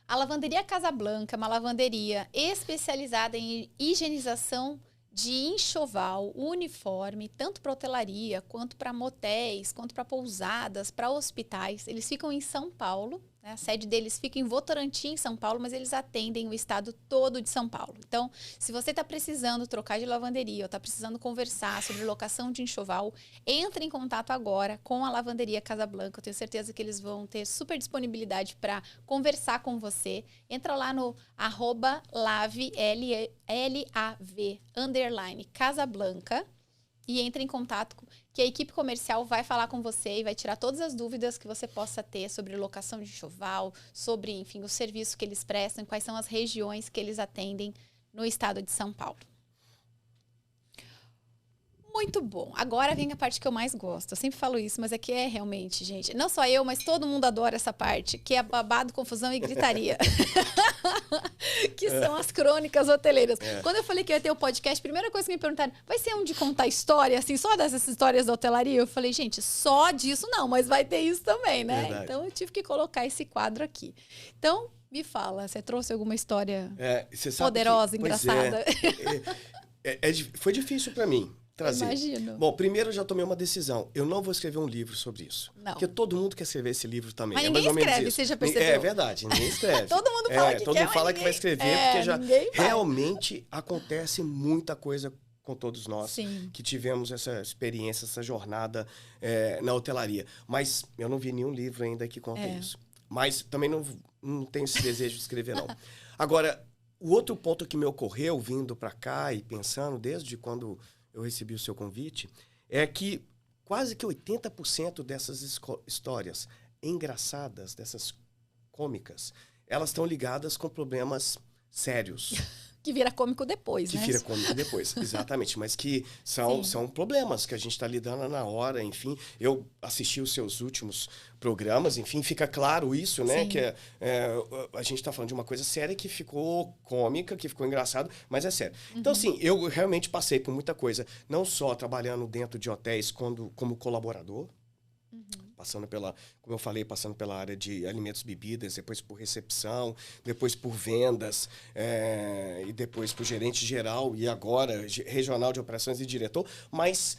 [SPEAKER 1] A Lavanderia Casablanca é uma lavanderia especializada em higienização de enxoval, uniforme, tanto para hotelaria, quanto para motéis, quanto para pousadas, para hospitais. Eles ficam em São Paulo, né? A sede deles fica em Votorantim, em São Paulo, mas eles atendem o estado todo de São Paulo. Então, se você está precisando trocar de lavanderia ou está precisando conversar sobre locação de enxoval, entre em contato agora com a Lavanderia Casablanca. Eu tenho certeza que eles vão ter super disponibilidade para conversar com você. Entra lá no @lave, L-A-V, _Casablanca, e entre em contato, que a equipe comercial vai falar com você e vai tirar todas as dúvidas que você possa ter sobre locação de enxoval, sobre, enfim, o serviço que eles prestam, quais são as regiões que eles atendem no estado de São Paulo. Muito bom. Agora vem a parte que eu mais gosto. Eu sempre falo isso, mas aqui é realmente, gente, não só eu, mas todo mundo adora essa parte, que é babado, confusão e gritaria. Que são as crônicas hoteleiras. Quando eu falei que eu ia ter o podcast, a primeira coisa que me perguntaram, vai ser um de contar história, assim, só dessas histórias da hotelaria? Eu falei, gente, só disso não, mas vai ter isso também, né? Verdade. Então eu tive que colocar esse quadro aqui. Então, me fala, você trouxe alguma história poderosa, engraçada?
[SPEAKER 2] Foi difícil para mim. trazer.
[SPEAKER 1] Imagino.
[SPEAKER 2] Bom, primeiro eu já tomei uma decisão. Eu não vou escrever um livro sobre isso.
[SPEAKER 1] Não.
[SPEAKER 2] Porque todo mundo quer escrever esse livro também.
[SPEAKER 1] Mas
[SPEAKER 2] é
[SPEAKER 1] ninguém
[SPEAKER 2] mais ou menos
[SPEAKER 1] escreve,
[SPEAKER 2] isso.
[SPEAKER 1] você já percebeu?
[SPEAKER 2] É verdade, ninguém escreve.
[SPEAKER 1] Todo mundo fala que
[SPEAKER 2] todo
[SPEAKER 1] quer,
[SPEAKER 2] mundo fala
[SPEAKER 1] mas
[SPEAKER 2] que vai
[SPEAKER 1] ninguém-
[SPEAKER 2] escrever, porque já
[SPEAKER 1] ninguém vai.
[SPEAKER 2] realmente acontece muita coisa com todos nós
[SPEAKER 1] Sim.
[SPEAKER 2] que tivemos essa experiência, essa jornada na hotelaria. Mas eu não vi nenhum livro ainda que conta isso. Mas também não tenho esse desejo de escrever, não. Agora, o outro ponto que me ocorreu vindo para cá e pensando desde quando eu recebi o seu convite é que quase que 80% dessas histórias engraçadas, dessas cômicas, elas estão ligadas com problemas sérios.
[SPEAKER 1] Que vira cômico depois,
[SPEAKER 2] Que
[SPEAKER 1] né?
[SPEAKER 2] vira cômico depois, exatamente. Mas que são problemas que a gente está lidando na hora, enfim. Eu assisti os seus últimos programas, enfim, fica claro isso, né?
[SPEAKER 1] Sim.
[SPEAKER 2] Que a gente está falando de uma coisa séria que ficou cômica, que ficou engraçado, mas é sério. Então, assim, eu realmente passei por muita coisa. Não só trabalhando dentro de hotéis como colaborador, passando como eu falei, passando pela área de alimentos e bebidas, depois por recepção, depois por vendas, e depois por gerente geral e agora regional de operações e diretor, mas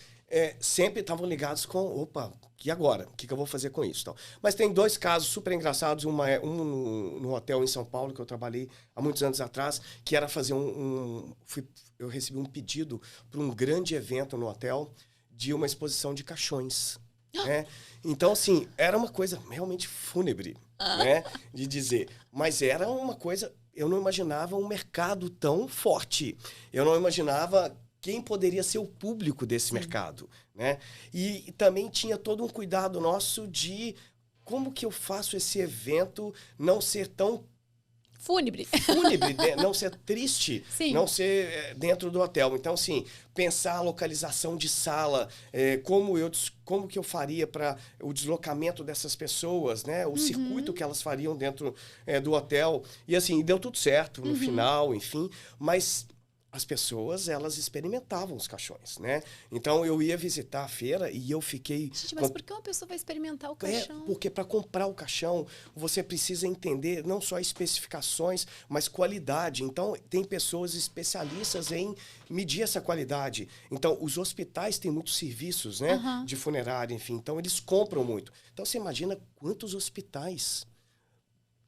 [SPEAKER 2] sempre estavam ligados com, opa, e agora? O que eu vou fazer com isso? Então, mas tem 2 casos super engraçados, um no hotel em São Paulo, que eu trabalhei há muitos anos atrás, que era fazer eu recebi um pedido para um grande evento no hotel de uma exposição de caixões. Né? Então, assim, era uma coisa realmente fúnebre, né? De dizer. Mas era uma coisa... Eu não imaginava um mercado tão forte. Eu não imaginava quem poderia ser o público desse mercado, né? E também tinha todo um cuidado nosso de como que eu faço esse evento não ser tão
[SPEAKER 1] Fúnebre.
[SPEAKER 2] não ser triste,
[SPEAKER 1] Sim.
[SPEAKER 2] não ser dentro do hotel. Então, assim, pensar a localização de sala, como que eu faria para o deslocamento dessas pessoas, né? O circuito que elas fariam dentro do hotel. E, assim, deu tudo certo no final, enfim. Mas as pessoas, elas experimentavam os caixões, né? Então, eu ia visitar a feira e eu fiquei...
[SPEAKER 1] Gente, mas por que uma pessoa vai experimentar o caixão?
[SPEAKER 2] Porque para comprar o caixão, você precisa entender não só especificações, mas qualidade. Então, tem pessoas especialistas em medir essa qualidade. Então, os hospitais têm muitos serviços, né? De funerária, enfim. Então, eles compram muito. Então, você imagina quantos hospitais...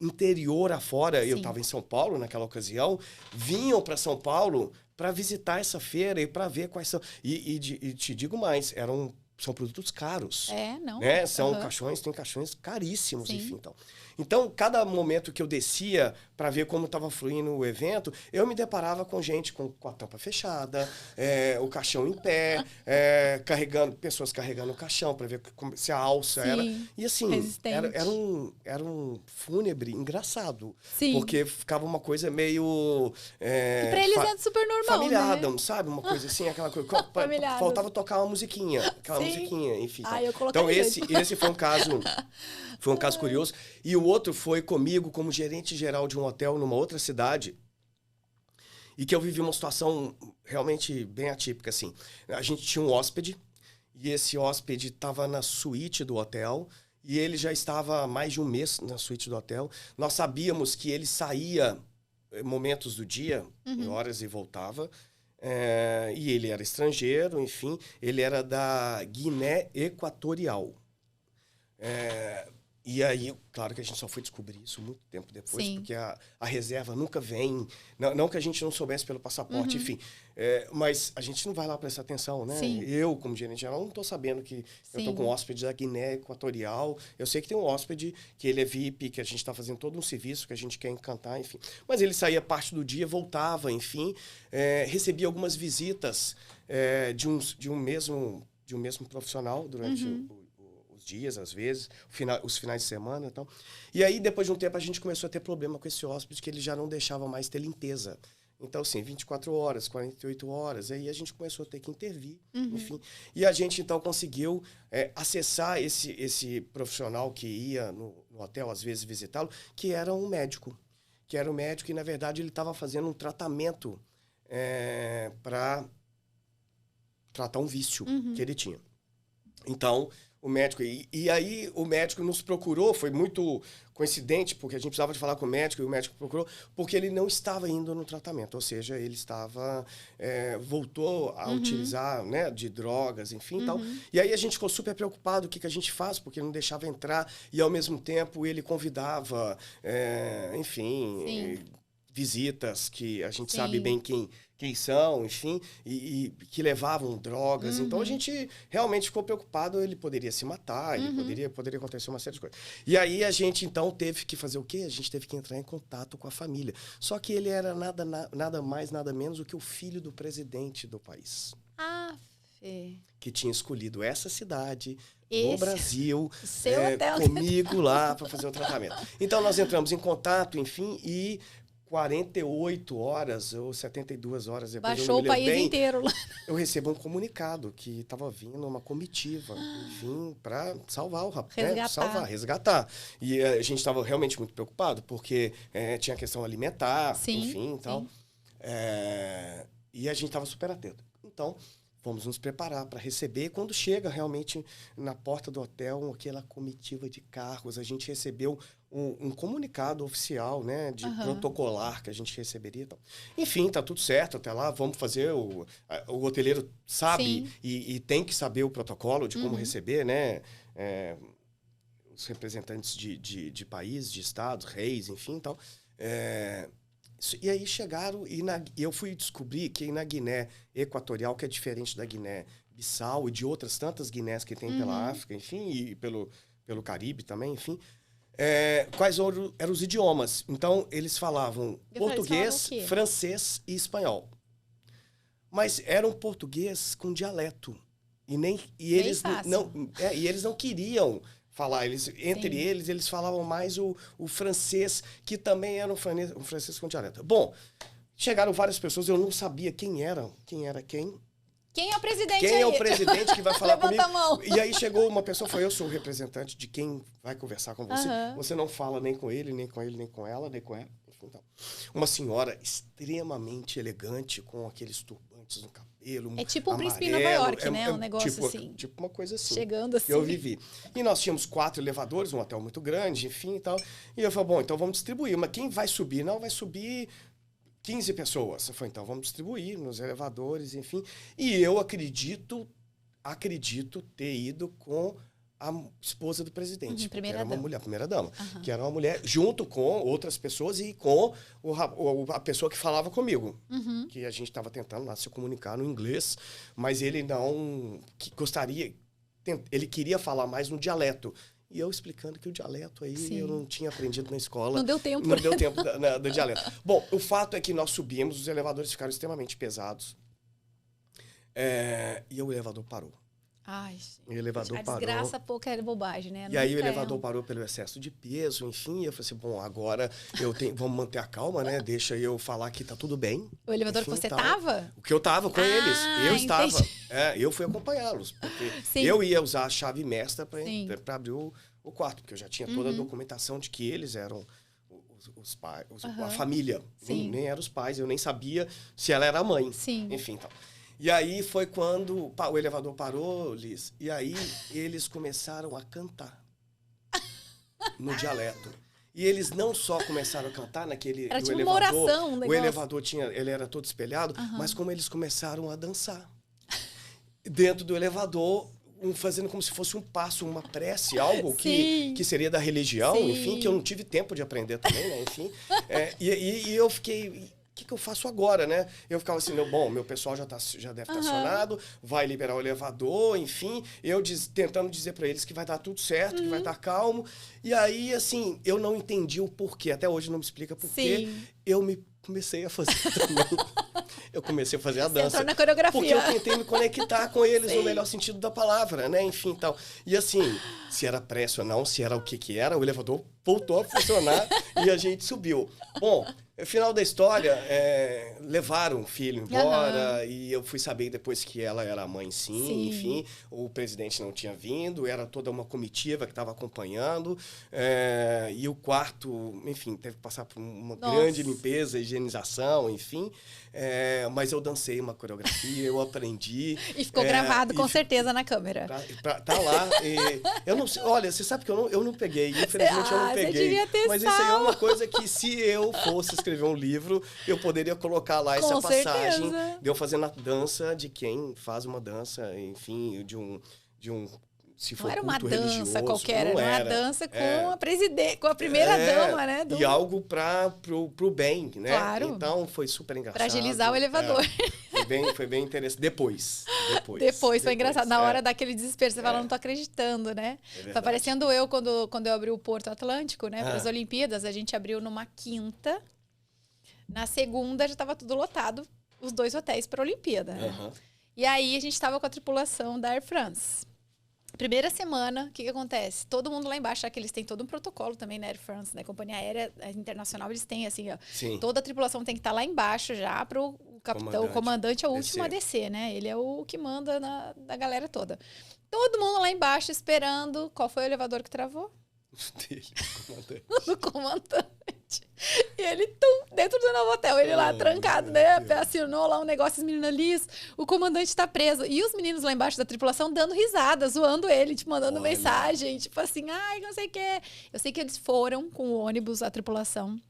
[SPEAKER 2] interior afora, eu estava em São Paulo naquela ocasião, vinham para São Paulo para visitar essa feira e para ver quais são. E te digo mais, são produtos caros.
[SPEAKER 1] Não.
[SPEAKER 2] Né? Tem caixões caríssimos, enfim. Então, cada momento que eu descia para ver como estava fluindo o evento, eu me deparava com gente com a tampa fechada, o caixão em pé, pessoas carregando o caixão para ver se a alça era. E assim, era um fúnebre engraçado.
[SPEAKER 1] Sim.
[SPEAKER 2] Porque ficava uma coisa meio...
[SPEAKER 1] E para eles é super normal,
[SPEAKER 2] Família
[SPEAKER 1] né?
[SPEAKER 2] Addams, sabe? Uma coisa assim, aquela coisa... faltava tocar uma musiquinha. Musiquinha, enfim.
[SPEAKER 1] Eu
[SPEAKER 2] então, esse foi um caso... Foi um caso curioso. E o outro foi comigo como gerente geral de um hotel numa outra cidade. E que eu vivi uma situação realmente bem atípica, assim. A gente tinha um hóspede. E esse hóspede estava na suíte do hotel. E ele já estava há mais de um mês na suíte do hotel. Nós sabíamos que ele saía momentos do dia, em horas, e voltava. E ele era estrangeiro, enfim. Ele era da Guiné Equatorial. E aí, claro que a gente só foi descobrir isso muito tempo depois, porque a reserva nunca vem. Não que a gente não soubesse pelo passaporte, enfim. Mas a gente não vai lá prestar atenção, né?
[SPEAKER 1] Sim.
[SPEAKER 2] Eu, como gerente geral, não estou sabendo que eu estou com um hóspede da Guiné Equatorial. Eu sei que tem um hóspede que ele é VIP, que a gente está fazendo todo um serviço, que a gente quer encantar, enfim. Mas ele saía parte do dia, voltava, enfim. Recebia algumas visitas de um mesmo profissional durante dias, às vezes, os finais de semana e tal. E aí, depois de um tempo, a gente começou a ter problema com esse hóspede, que ele já não deixava mais ter limpeza. Então, assim, 24 horas, 48 horas, aí a gente começou a ter que intervir, enfim. E a gente, então, conseguiu acessar esse profissional que ia no hotel, às vezes, visitá-lo, que era um médico. E, na verdade, ele estava fazendo um tratamento para tratar um vício que ele tinha. Então, O médico. E aí o médico nos procurou, foi muito coincidente, porque a gente precisava de falar com o médico, e o médico procurou, porque ele não estava indo no tratamento. Ou seja, ele estava... voltou a utilizar, né, de drogas, enfim, tal. E aí a gente ficou super preocupado, o que a gente faz, porque ele não deixava entrar, e ao mesmo tempo ele convidava, enfim...
[SPEAKER 1] Sim.
[SPEAKER 2] visitas que a gente sabe bem quem são, enfim, e que levavam drogas. Então, a gente realmente ficou preocupado, ele poderia se matar, ele poderia acontecer uma série de coisas. E aí, a gente, então, teve que fazer o quê? A gente teve que entrar em contato com a família. Só que ele era nada mais, nada menos do que o filho do presidente do país.
[SPEAKER 1] Ah, Fê.
[SPEAKER 2] Que tinha escolhido essa cidade...
[SPEAKER 1] Esse,
[SPEAKER 2] no Brasil,
[SPEAKER 1] hotel
[SPEAKER 2] comigo lá para fazer o tratamento. Então, nós entramos em contato, enfim, e 48 horas ou 72 horas depois,
[SPEAKER 1] baixou o país inteiro lá.
[SPEAKER 2] Eu recebo um comunicado que estava vindo uma comitiva, enfim, para salvar o rapaz, resgatar. E a gente estava realmente muito preocupado, porque tinha a questão alimentar, enfim, tal. E a gente estava super atento. Então, vamos nos preparar para receber. Quando chega realmente na porta do hotel, aquela comitiva de carros, a gente recebeu um comunicado oficial, né, de protocolar que a gente receberia. Então. Enfim, tá tudo certo até lá, vamos fazer o hoteleiro sabe e tem que saber o protocolo de como receber, né, os representantes de países, de estados, reis, enfim, tal. E aí chegaram, e eu fui descobrir que na Guiné Equatorial, que é diferente da Guiné-Bissau e de outras tantas Guinés que tem pela África, enfim, e pelo Caribe também, enfim, quais eram os idiomas. Então, eles falavam português, francês e espanhol. Mas era um português com dialeto. E eles não queriam... falar. Entre eles falavam mais o francês, que também era um francês com dialeto. Bom, chegaram várias pessoas, eu não sabia quem era quem.
[SPEAKER 1] Quem é o presidente
[SPEAKER 2] Quem
[SPEAKER 1] aí?
[SPEAKER 2] é o presidente que vai falar comigo?
[SPEAKER 1] A mão.
[SPEAKER 2] E aí chegou uma pessoa e falou, eu sou o representante de quem vai conversar com você. Você não fala nem com ele, nem com ela, nem com ela. Então, uma senhora extremamente elegante, com aqueles turbantes no cabelo.
[SPEAKER 1] É tipo um
[SPEAKER 2] amarelo,
[SPEAKER 1] príncipe em Nova York, né? Um negócio
[SPEAKER 2] tipo,
[SPEAKER 1] assim.
[SPEAKER 2] Tipo uma coisa assim.
[SPEAKER 1] Chegando assim.
[SPEAKER 2] Eu vivi. E nós tínhamos 4 elevadores, um hotel muito grande, enfim e tal. E eu falei, bom, então vamos distribuir. Mas quem vai subir? Não, vai subir 15 pessoas. Eu falei, então vamos distribuir nos elevadores, enfim. E eu acredito ter ido com a esposa do presidente. Era uma mulher, primeira dama. Que era uma mulher junto com outras pessoas e com a pessoa que falava comigo. Que a gente estava tentando lá se comunicar no inglês, mas ele não gostaria... Ele queria falar mais no dialeto. E eu explicando que o dialeto aí eu não tinha aprendido na escola.
[SPEAKER 1] Não deu tempo.
[SPEAKER 2] Não deu tempo do dialeto. Bom, o fato é que nós subimos, os elevadores ficaram extremamente pesados. E o elevador parou.
[SPEAKER 1] Ai, gente.
[SPEAKER 2] O elevador parou.
[SPEAKER 1] A desgraça pouca é bobagem, né?
[SPEAKER 2] E aí o elevador parou pelo excesso de peso, enfim. E eu falei assim, bom, agora vamos manter a calma, né? Deixa eu falar que tá tudo bem.
[SPEAKER 1] O elevador
[SPEAKER 2] enfim,
[SPEAKER 1] que você tava?
[SPEAKER 2] O que eu tava com eles. Eu estava.
[SPEAKER 1] Entendi.
[SPEAKER 2] Eu fui acompanhá-los. Porque eu ia usar a chave mestra para abrir o quarto. Porque eu já tinha toda a documentação de que eles eram os pais, a família. Nem eram os pais. Eu nem sabia se ela era a mãe. Enfim, então... E aí foi quando o elevador parou, Liz, e aí eles começaram a cantar no dialeto. E eles não só começaram a cantar naquele
[SPEAKER 1] era tipo
[SPEAKER 2] elevador,
[SPEAKER 1] uma oração,
[SPEAKER 2] o elevador ele era todo espelhado, mas como eles começaram a dançar. Dentro do elevador, fazendo como se fosse um passo, uma prece, algo que seria da religião, enfim, que eu não tive tempo de aprender também, né, enfim. E eu fiquei... O que eu faço agora, né? Eu ficava assim, meu pessoal já deve estar acionado, vai liberar o elevador, enfim. Eu tentando dizer para eles que vai dar tudo certo, que vai estar calmo. E aí, assim, eu não entendi o porquê. Até hoje não me explica porquê. Eu comecei a fazer também. Eu comecei a fazer a dança.
[SPEAKER 1] Você entrou na coreografia.
[SPEAKER 2] Porque eu tentei me conectar com eles no melhor sentido da palavra, né? Enfim, tal. E assim, se era prece ou não, se era o que era, o elevador voltou a funcionar e a gente subiu. Bom, no final da história, levaram o filho embora e eu fui saber depois que ela era a mãe, sim. Enfim, o presidente não tinha vindo, era toda uma comitiva que estava acompanhando e o quarto, enfim, teve que passar por uma grande limpeza, higienização, enfim. Mas eu dancei uma coreografia, eu aprendi.
[SPEAKER 1] E ficou gravado com certeza na câmera.
[SPEAKER 2] Tá lá. Eu não sei, olha, você sabe que eu não peguei, infelizmente eu não peguei.
[SPEAKER 1] Você devia ter
[SPEAKER 2] mas isso aí é uma coisa que se eu fosse escrever um livro, eu poderia colocar lá essa passagem de eu fazendo a dança de quem faz uma dança, enfim, de um se for
[SPEAKER 1] não era uma
[SPEAKER 2] dança
[SPEAKER 1] qualquer, era uma dança com a presidente, com a primeira dama, né?
[SPEAKER 2] E algo pro bem, né?
[SPEAKER 1] Claro.
[SPEAKER 2] Então foi super engraçado.
[SPEAKER 1] Pra agilizar o elevador.
[SPEAKER 2] Foi bem interessante. Depois
[SPEAKER 1] foi engraçado. Na hora daquele desespero, você fala, não tô acreditando, né? Tá parecendo eu quando eu abri o Porto Atlântico, né? Para as Olimpíadas, a gente abriu numa quinta. Na segunda já tava tudo lotado, os 2 hotéis para a Olimpíada. Né? E aí a gente estava com a tripulação da Air France. Primeira semana, o que acontece? Todo mundo lá embaixo, já que eles têm todo um protocolo também na Air France, né? Companhia Aérea Internacional, eles têm assim, ó. Toda a tripulação tem que estar lá embaixo já para o capitão, o comandante é o último a descer, né? Ele é o que manda da galera toda. Todo mundo lá embaixo esperando. Qual foi o elevador que travou? Do comandante. E ele, dentro do novo hotel, ele lá trancado, né? Assinou lá um negócio, as meninas ali, o comandante tá preso. E os meninos lá embaixo da tripulação dando risada, zoando ele, tipo, mandando mensagem, tipo assim, ai, não sei o que. Eu sei que eles foram com o ônibus, a tripulação,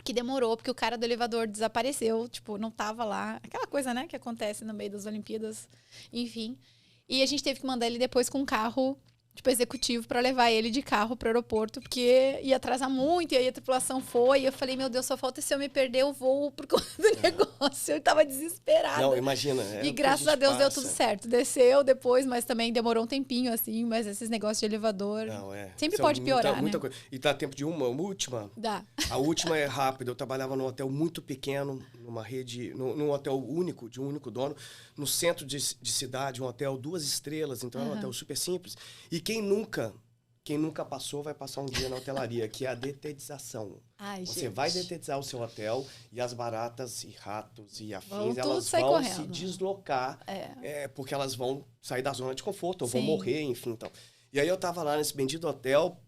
[SPEAKER 1] que demorou, porque o cara do elevador desapareceu, tipo, não tava lá. Aquela coisa, né, que acontece no meio das Olimpíadas, enfim. E a gente teve que mandar ele depois com um carro, tipo, executivo, para levar ele de carro pro aeroporto, porque ia atrasar muito, e aí a tripulação foi, e eu falei, meu Deus, só falta se eu me perder o voo por conta do negócio. Eu tava desesperada.
[SPEAKER 2] Não, imagina.
[SPEAKER 1] E graças a Deus deu tudo certo. Desceu depois, mas também demorou um tempinho, assim, mas esses negócios de elevador sempre pode piorar,
[SPEAKER 2] muita
[SPEAKER 1] né?
[SPEAKER 2] Coisa. E dá tempo de uma última?
[SPEAKER 1] Dá.
[SPEAKER 2] A última é rápida. Eu trabalhava num hotel muito pequeno, numa rede, num hotel único, de um único dono, no centro de cidade, um hotel 2 estrelas, então era um hotel super simples. E quem nunca passou vai passar um dia na hotelaria, que é a detetização. Você vai detetizar o seu hotel e as baratas e ratos e afins, elas vão se deslocar, porque elas vão sair da zona de conforto, ou vão morrer, enfim. Então. E aí eu estava lá nesse bendito hotel,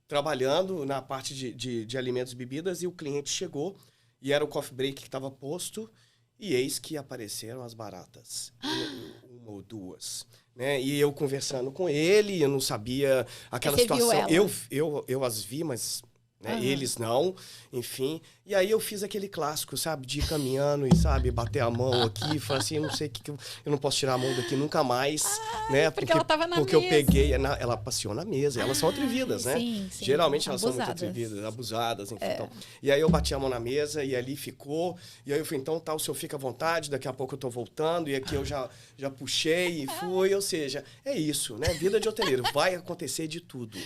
[SPEAKER 2] trabalhando na parte de alimentos e bebidas, e o cliente chegou, e era o coffee break que estava posto, e eis que apareceram as baratas, uma ou duas. Né? E eu conversando com ele, eu não sabia aquela situação. Eu as vi, mas eles não, enfim. E aí eu fiz aquele clássico, sabe? De ir caminhando e, sabe, bater a mão aqui e falar assim, eu não sei que eu não posso tirar a mão daqui nunca mais, né?
[SPEAKER 1] Porque ela tava na
[SPEAKER 2] mesa. Porque eu peguei, ela passeou na mesa. Elas são atrevidas, né?
[SPEAKER 1] Sim,
[SPEAKER 2] geralmente elas são muito atrevidas, abusadas, enfim. Então. E aí eu bati a mão na mesa e ali ficou. E aí eu falei, então o senhor fica à vontade, daqui a pouco eu tô voltando. E aqui eu já puxei e fui. Ou seja, é isso, né? Vida de hoteleiro. Vai acontecer de tudo.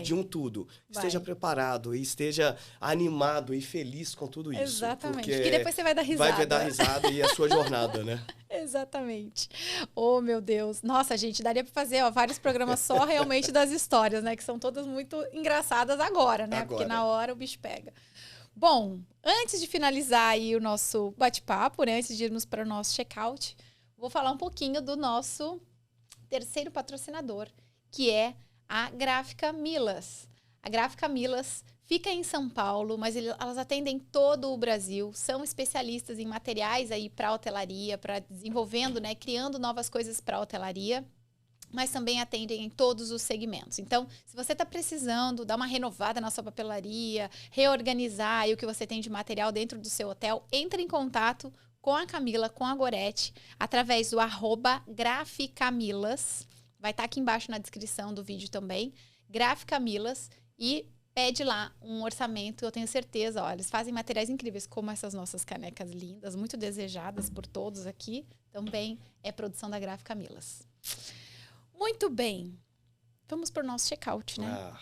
[SPEAKER 2] De um tudo. Esteja preparado e esteja animado e feliz com tudo isso.
[SPEAKER 1] Exatamente. Porque depois você vai dar risada.
[SPEAKER 2] Vai dar risada e a sua jornada, né?
[SPEAKER 1] Exatamente. Oh, meu Deus. Nossa, gente, daria para fazer vários programas só realmente das histórias, né? Que são todas muito engraçadas agora, né? Porque na hora o bicho pega. Bom, antes de finalizar aí o nosso bate-papo, né? Antes de irmos para o nosso check-out, vou falar um pouquinho do nosso terceiro patrocinador, que é a Gráfica Milas. A Gráfica Milas fica em São Paulo, mas elas atendem todo o Brasil, são especialistas em materiais aí para hotelaria, para desenvolvendo, né, criando novas coisas para hotelaria, mas também atendem em todos os segmentos. Então, se você está precisando dar uma renovada na sua papelaria, reorganizar aí o que você tem de material dentro do seu hotel, entre em contato com a Camila, com a Goretti, através do @Graficamilas. Vai estar aqui embaixo na descrição do vídeo também, Graficamilas, e pede lá um orçamento. Eu tenho certeza, olha, eles fazem materiais incríveis, como essas nossas canecas lindas, muito desejadas por todos aqui. Também é produção da Gráfica Milas. Muito bem. Vamos para o nosso check-out, né?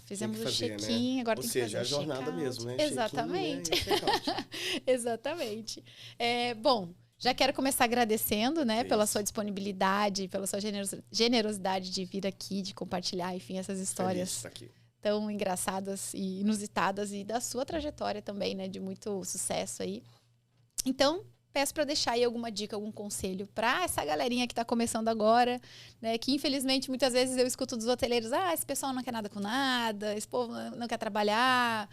[SPEAKER 1] Fizemos o check-in, né? Agora
[SPEAKER 2] Ou
[SPEAKER 1] tem
[SPEAKER 2] seja,
[SPEAKER 1] que fazer
[SPEAKER 2] a jornada mesmo, né?
[SPEAKER 1] Exatamente.
[SPEAKER 2] Check-in,
[SPEAKER 1] Exatamente. Bom, já quero começar agradecendo, né, pela sua disponibilidade, pela sua generosidade de vir aqui, de compartilhar, enfim, essas histórias tão engraçadas e inusitadas e da sua trajetória também, né? De muito sucesso aí. Então, peço para deixar aí alguma dica, algum conselho para essa galerinha que está começando agora, né? Que infelizmente muitas vezes eu escuto dos hoteleiros, esse pessoal não quer nada com nada, esse povo não quer trabalhar.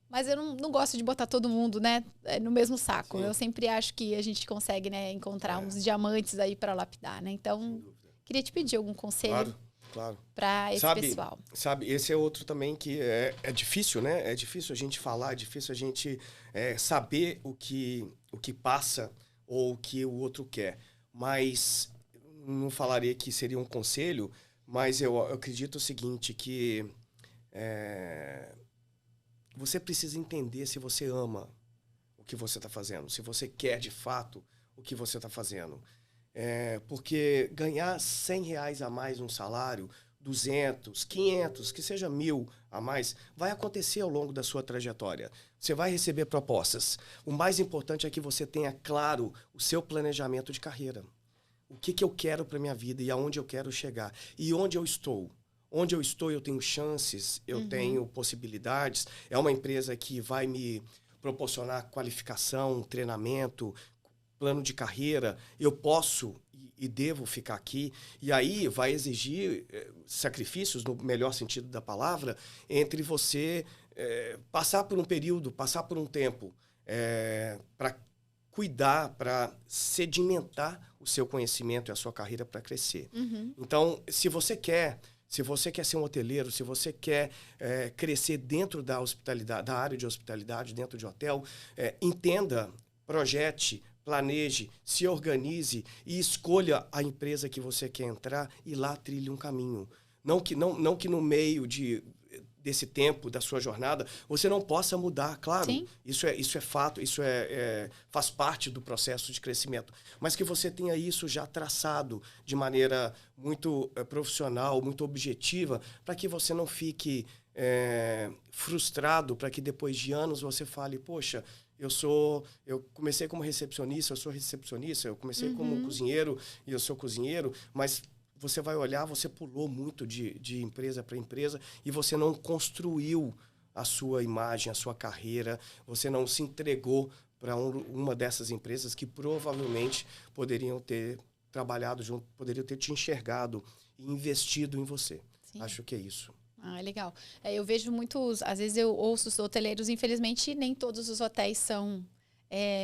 [SPEAKER 1] Mas eu não gosto de botar todo mundo, né, no mesmo saco. Sim. Eu sempre acho que a gente consegue, né, encontrar uns diamantes aí para lapidar, né? Então, queria te pedir algum conselho para esse pessoal.
[SPEAKER 2] Sabe, esse é outro também que é difícil, né? É difícil a gente falar, é difícil a gente saber o que passa ou o que o outro quer. Mas não falaria que seria um conselho, mas eu acredito o seguinte, que você precisa entender se você ama o que você está fazendo, se você quer de fato o que você está fazendo. Porque ganhar R$100 a mais um salário, 200, 500, que seja 1.000 a mais, vai acontecer ao longo da sua trajetória. Você vai receber propostas. O mais importante é que você tenha claro o seu planejamento de carreira. O que eu quero para minha vida e aonde eu quero chegar. E onde eu estou. Onde eu estou, eu tenho chances, eu tenho possibilidades. É uma empresa que vai me proporcionar qualificação, treinamento, plano de carreira. Eu posso e devo ficar aqui. E aí vai exigir sacrifícios, no melhor sentido da palavra, entre você passar por um período, passar por um tempo, para cuidar, para sedimentar o seu conhecimento e a sua carreira para crescer. Então, se você quer ser um hoteleiro, se você quer crescer dentro da hospitalidade, da área de hospitalidade, dentro de hotel, entenda, projete, planeje, se organize e escolha a empresa que você quer entrar e lá trilhe um caminho. Não que no meio desse tempo, da sua jornada, você não possa mudar, claro. Sim. Isso é fato, isso faz parte do processo de crescimento. Mas que você tenha isso já traçado de maneira muito profissional, muito objetiva, para que você não fique frustrado, para que depois de anos você fale, poxa, eu comecei como recepcionista, eu sou recepcionista, eu comecei como cozinheiro e eu sou cozinheiro, mas você vai olhar, você pulou muito de empresa para empresa e você não construiu a sua imagem, a sua carreira, você não se entregou para uma dessas empresas que provavelmente poderiam ter trabalhado junto, poderiam ter te enxergado e investido em você. Sim. Acho que é isso.
[SPEAKER 1] Legal. Eu vejo muitos, às vezes eu ouço os hoteleiros, infelizmente nem todos os hotéis são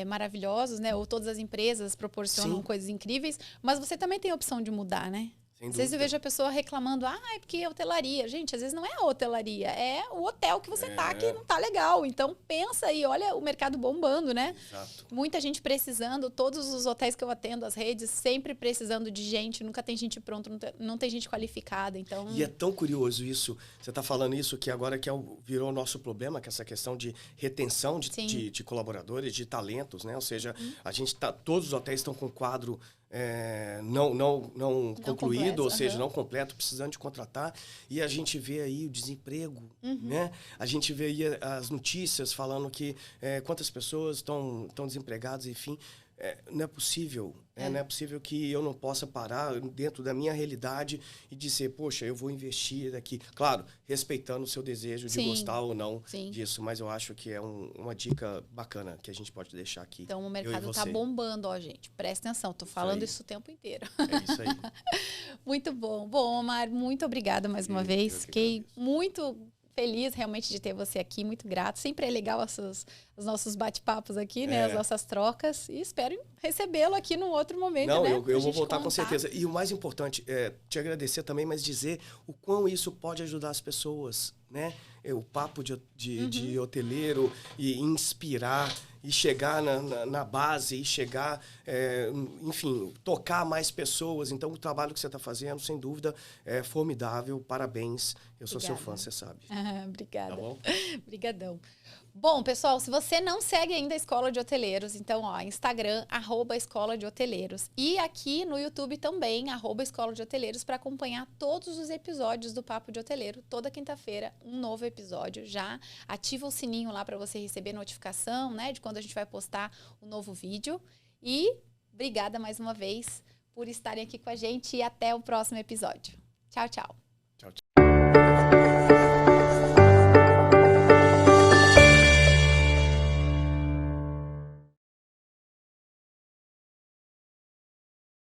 [SPEAKER 1] maravilhosos, né? Ou todas as empresas proporcionam coisas incríveis, mas você também tem a opção de mudar, né? Às vezes eu vejo a pessoa reclamando, é porque é hotelaria. Gente, às vezes não é a hotelaria, é o hotel que você tá que não tá legal. Então pensa aí, olha o mercado bombando, né?
[SPEAKER 2] Exato.
[SPEAKER 1] Muita gente precisando, todos os hotéis que eu atendo, as redes, sempre precisando de gente, nunca tem gente pronta, não tem gente qualificada, então...
[SPEAKER 2] E é tão curioso isso, você tá falando isso, que agora que virou o nosso problema, que é essa questão de retenção de colaboradores, de talentos, né? Ou seja, a gente todos os hotéis estão com um quadro não concluído, ou seja, não completo, precisando de contratar, e a gente vê aí o desemprego, né? A gente vê aí as notícias falando que quantas pessoas estão desempregadas, enfim. Não é possível, não é possível que eu não possa parar dentro da minha realidade e dizer, poxa, eu vou investir aqui. Claro, respeitando o seu desejo de gostar ou não disso, mas eu acho que é uma dica bacana que a gente pode deixar aqui.
[SPEAKER 1] Então o mercado tá bombando, gente. Presta atenção, tô falando isso o tempo inteiro.
[SPEAKER 2] É isso aí.
[SPEAKER 1] Muito bom. Bom, Omar, muito obrigada mais uma vez. Fiquei muito feliz realmente de ter você aqui, muito grato. Sempre é legal os nossos bate-papos aqui, né? As nossas trocas. E espero recebê-lo aqui num outro momento,
[SPEAKER 2] né?
[SPEAKER 1] Eu
[SPEAKER 2] vou voltar com certeza. E o mais importante é te agradecer também, mas dizer o quão isso pode ajudar as pessoas, né? O papo de hoteleiro e inspirar e chegar na base e chegar, enfim, tocar mais pessoas. Então, o trabalho que você está fazendo, sem dúvida, é formidável. Parabéns. Eu sou seu fã, você sabe.
[SPEAKER 1] Obrigada.
[SPEAKER 2] Tá bom?
[SPEAKER 1] Obrigadão. Bom, pessoal, se você não segue ainda a Escola de Hoteleiros, então, Instagram, @Escola de Hoteleiros. E aqui no YouTube também, @Escola de Hoteleiros, para acompanhar todos os episódios do Papo de Hoteleiro. Toda quinta-feira, um novo episódio. Já ativa o sininho lá para você receber notificação, né, de quando a gente vai postar um novo vídeo. E obrigada mais uma vez por estarem aqui com a gente e até o próximo episódio. Tchau, tchau.
[SPEAKER 2] Tchau, tchau.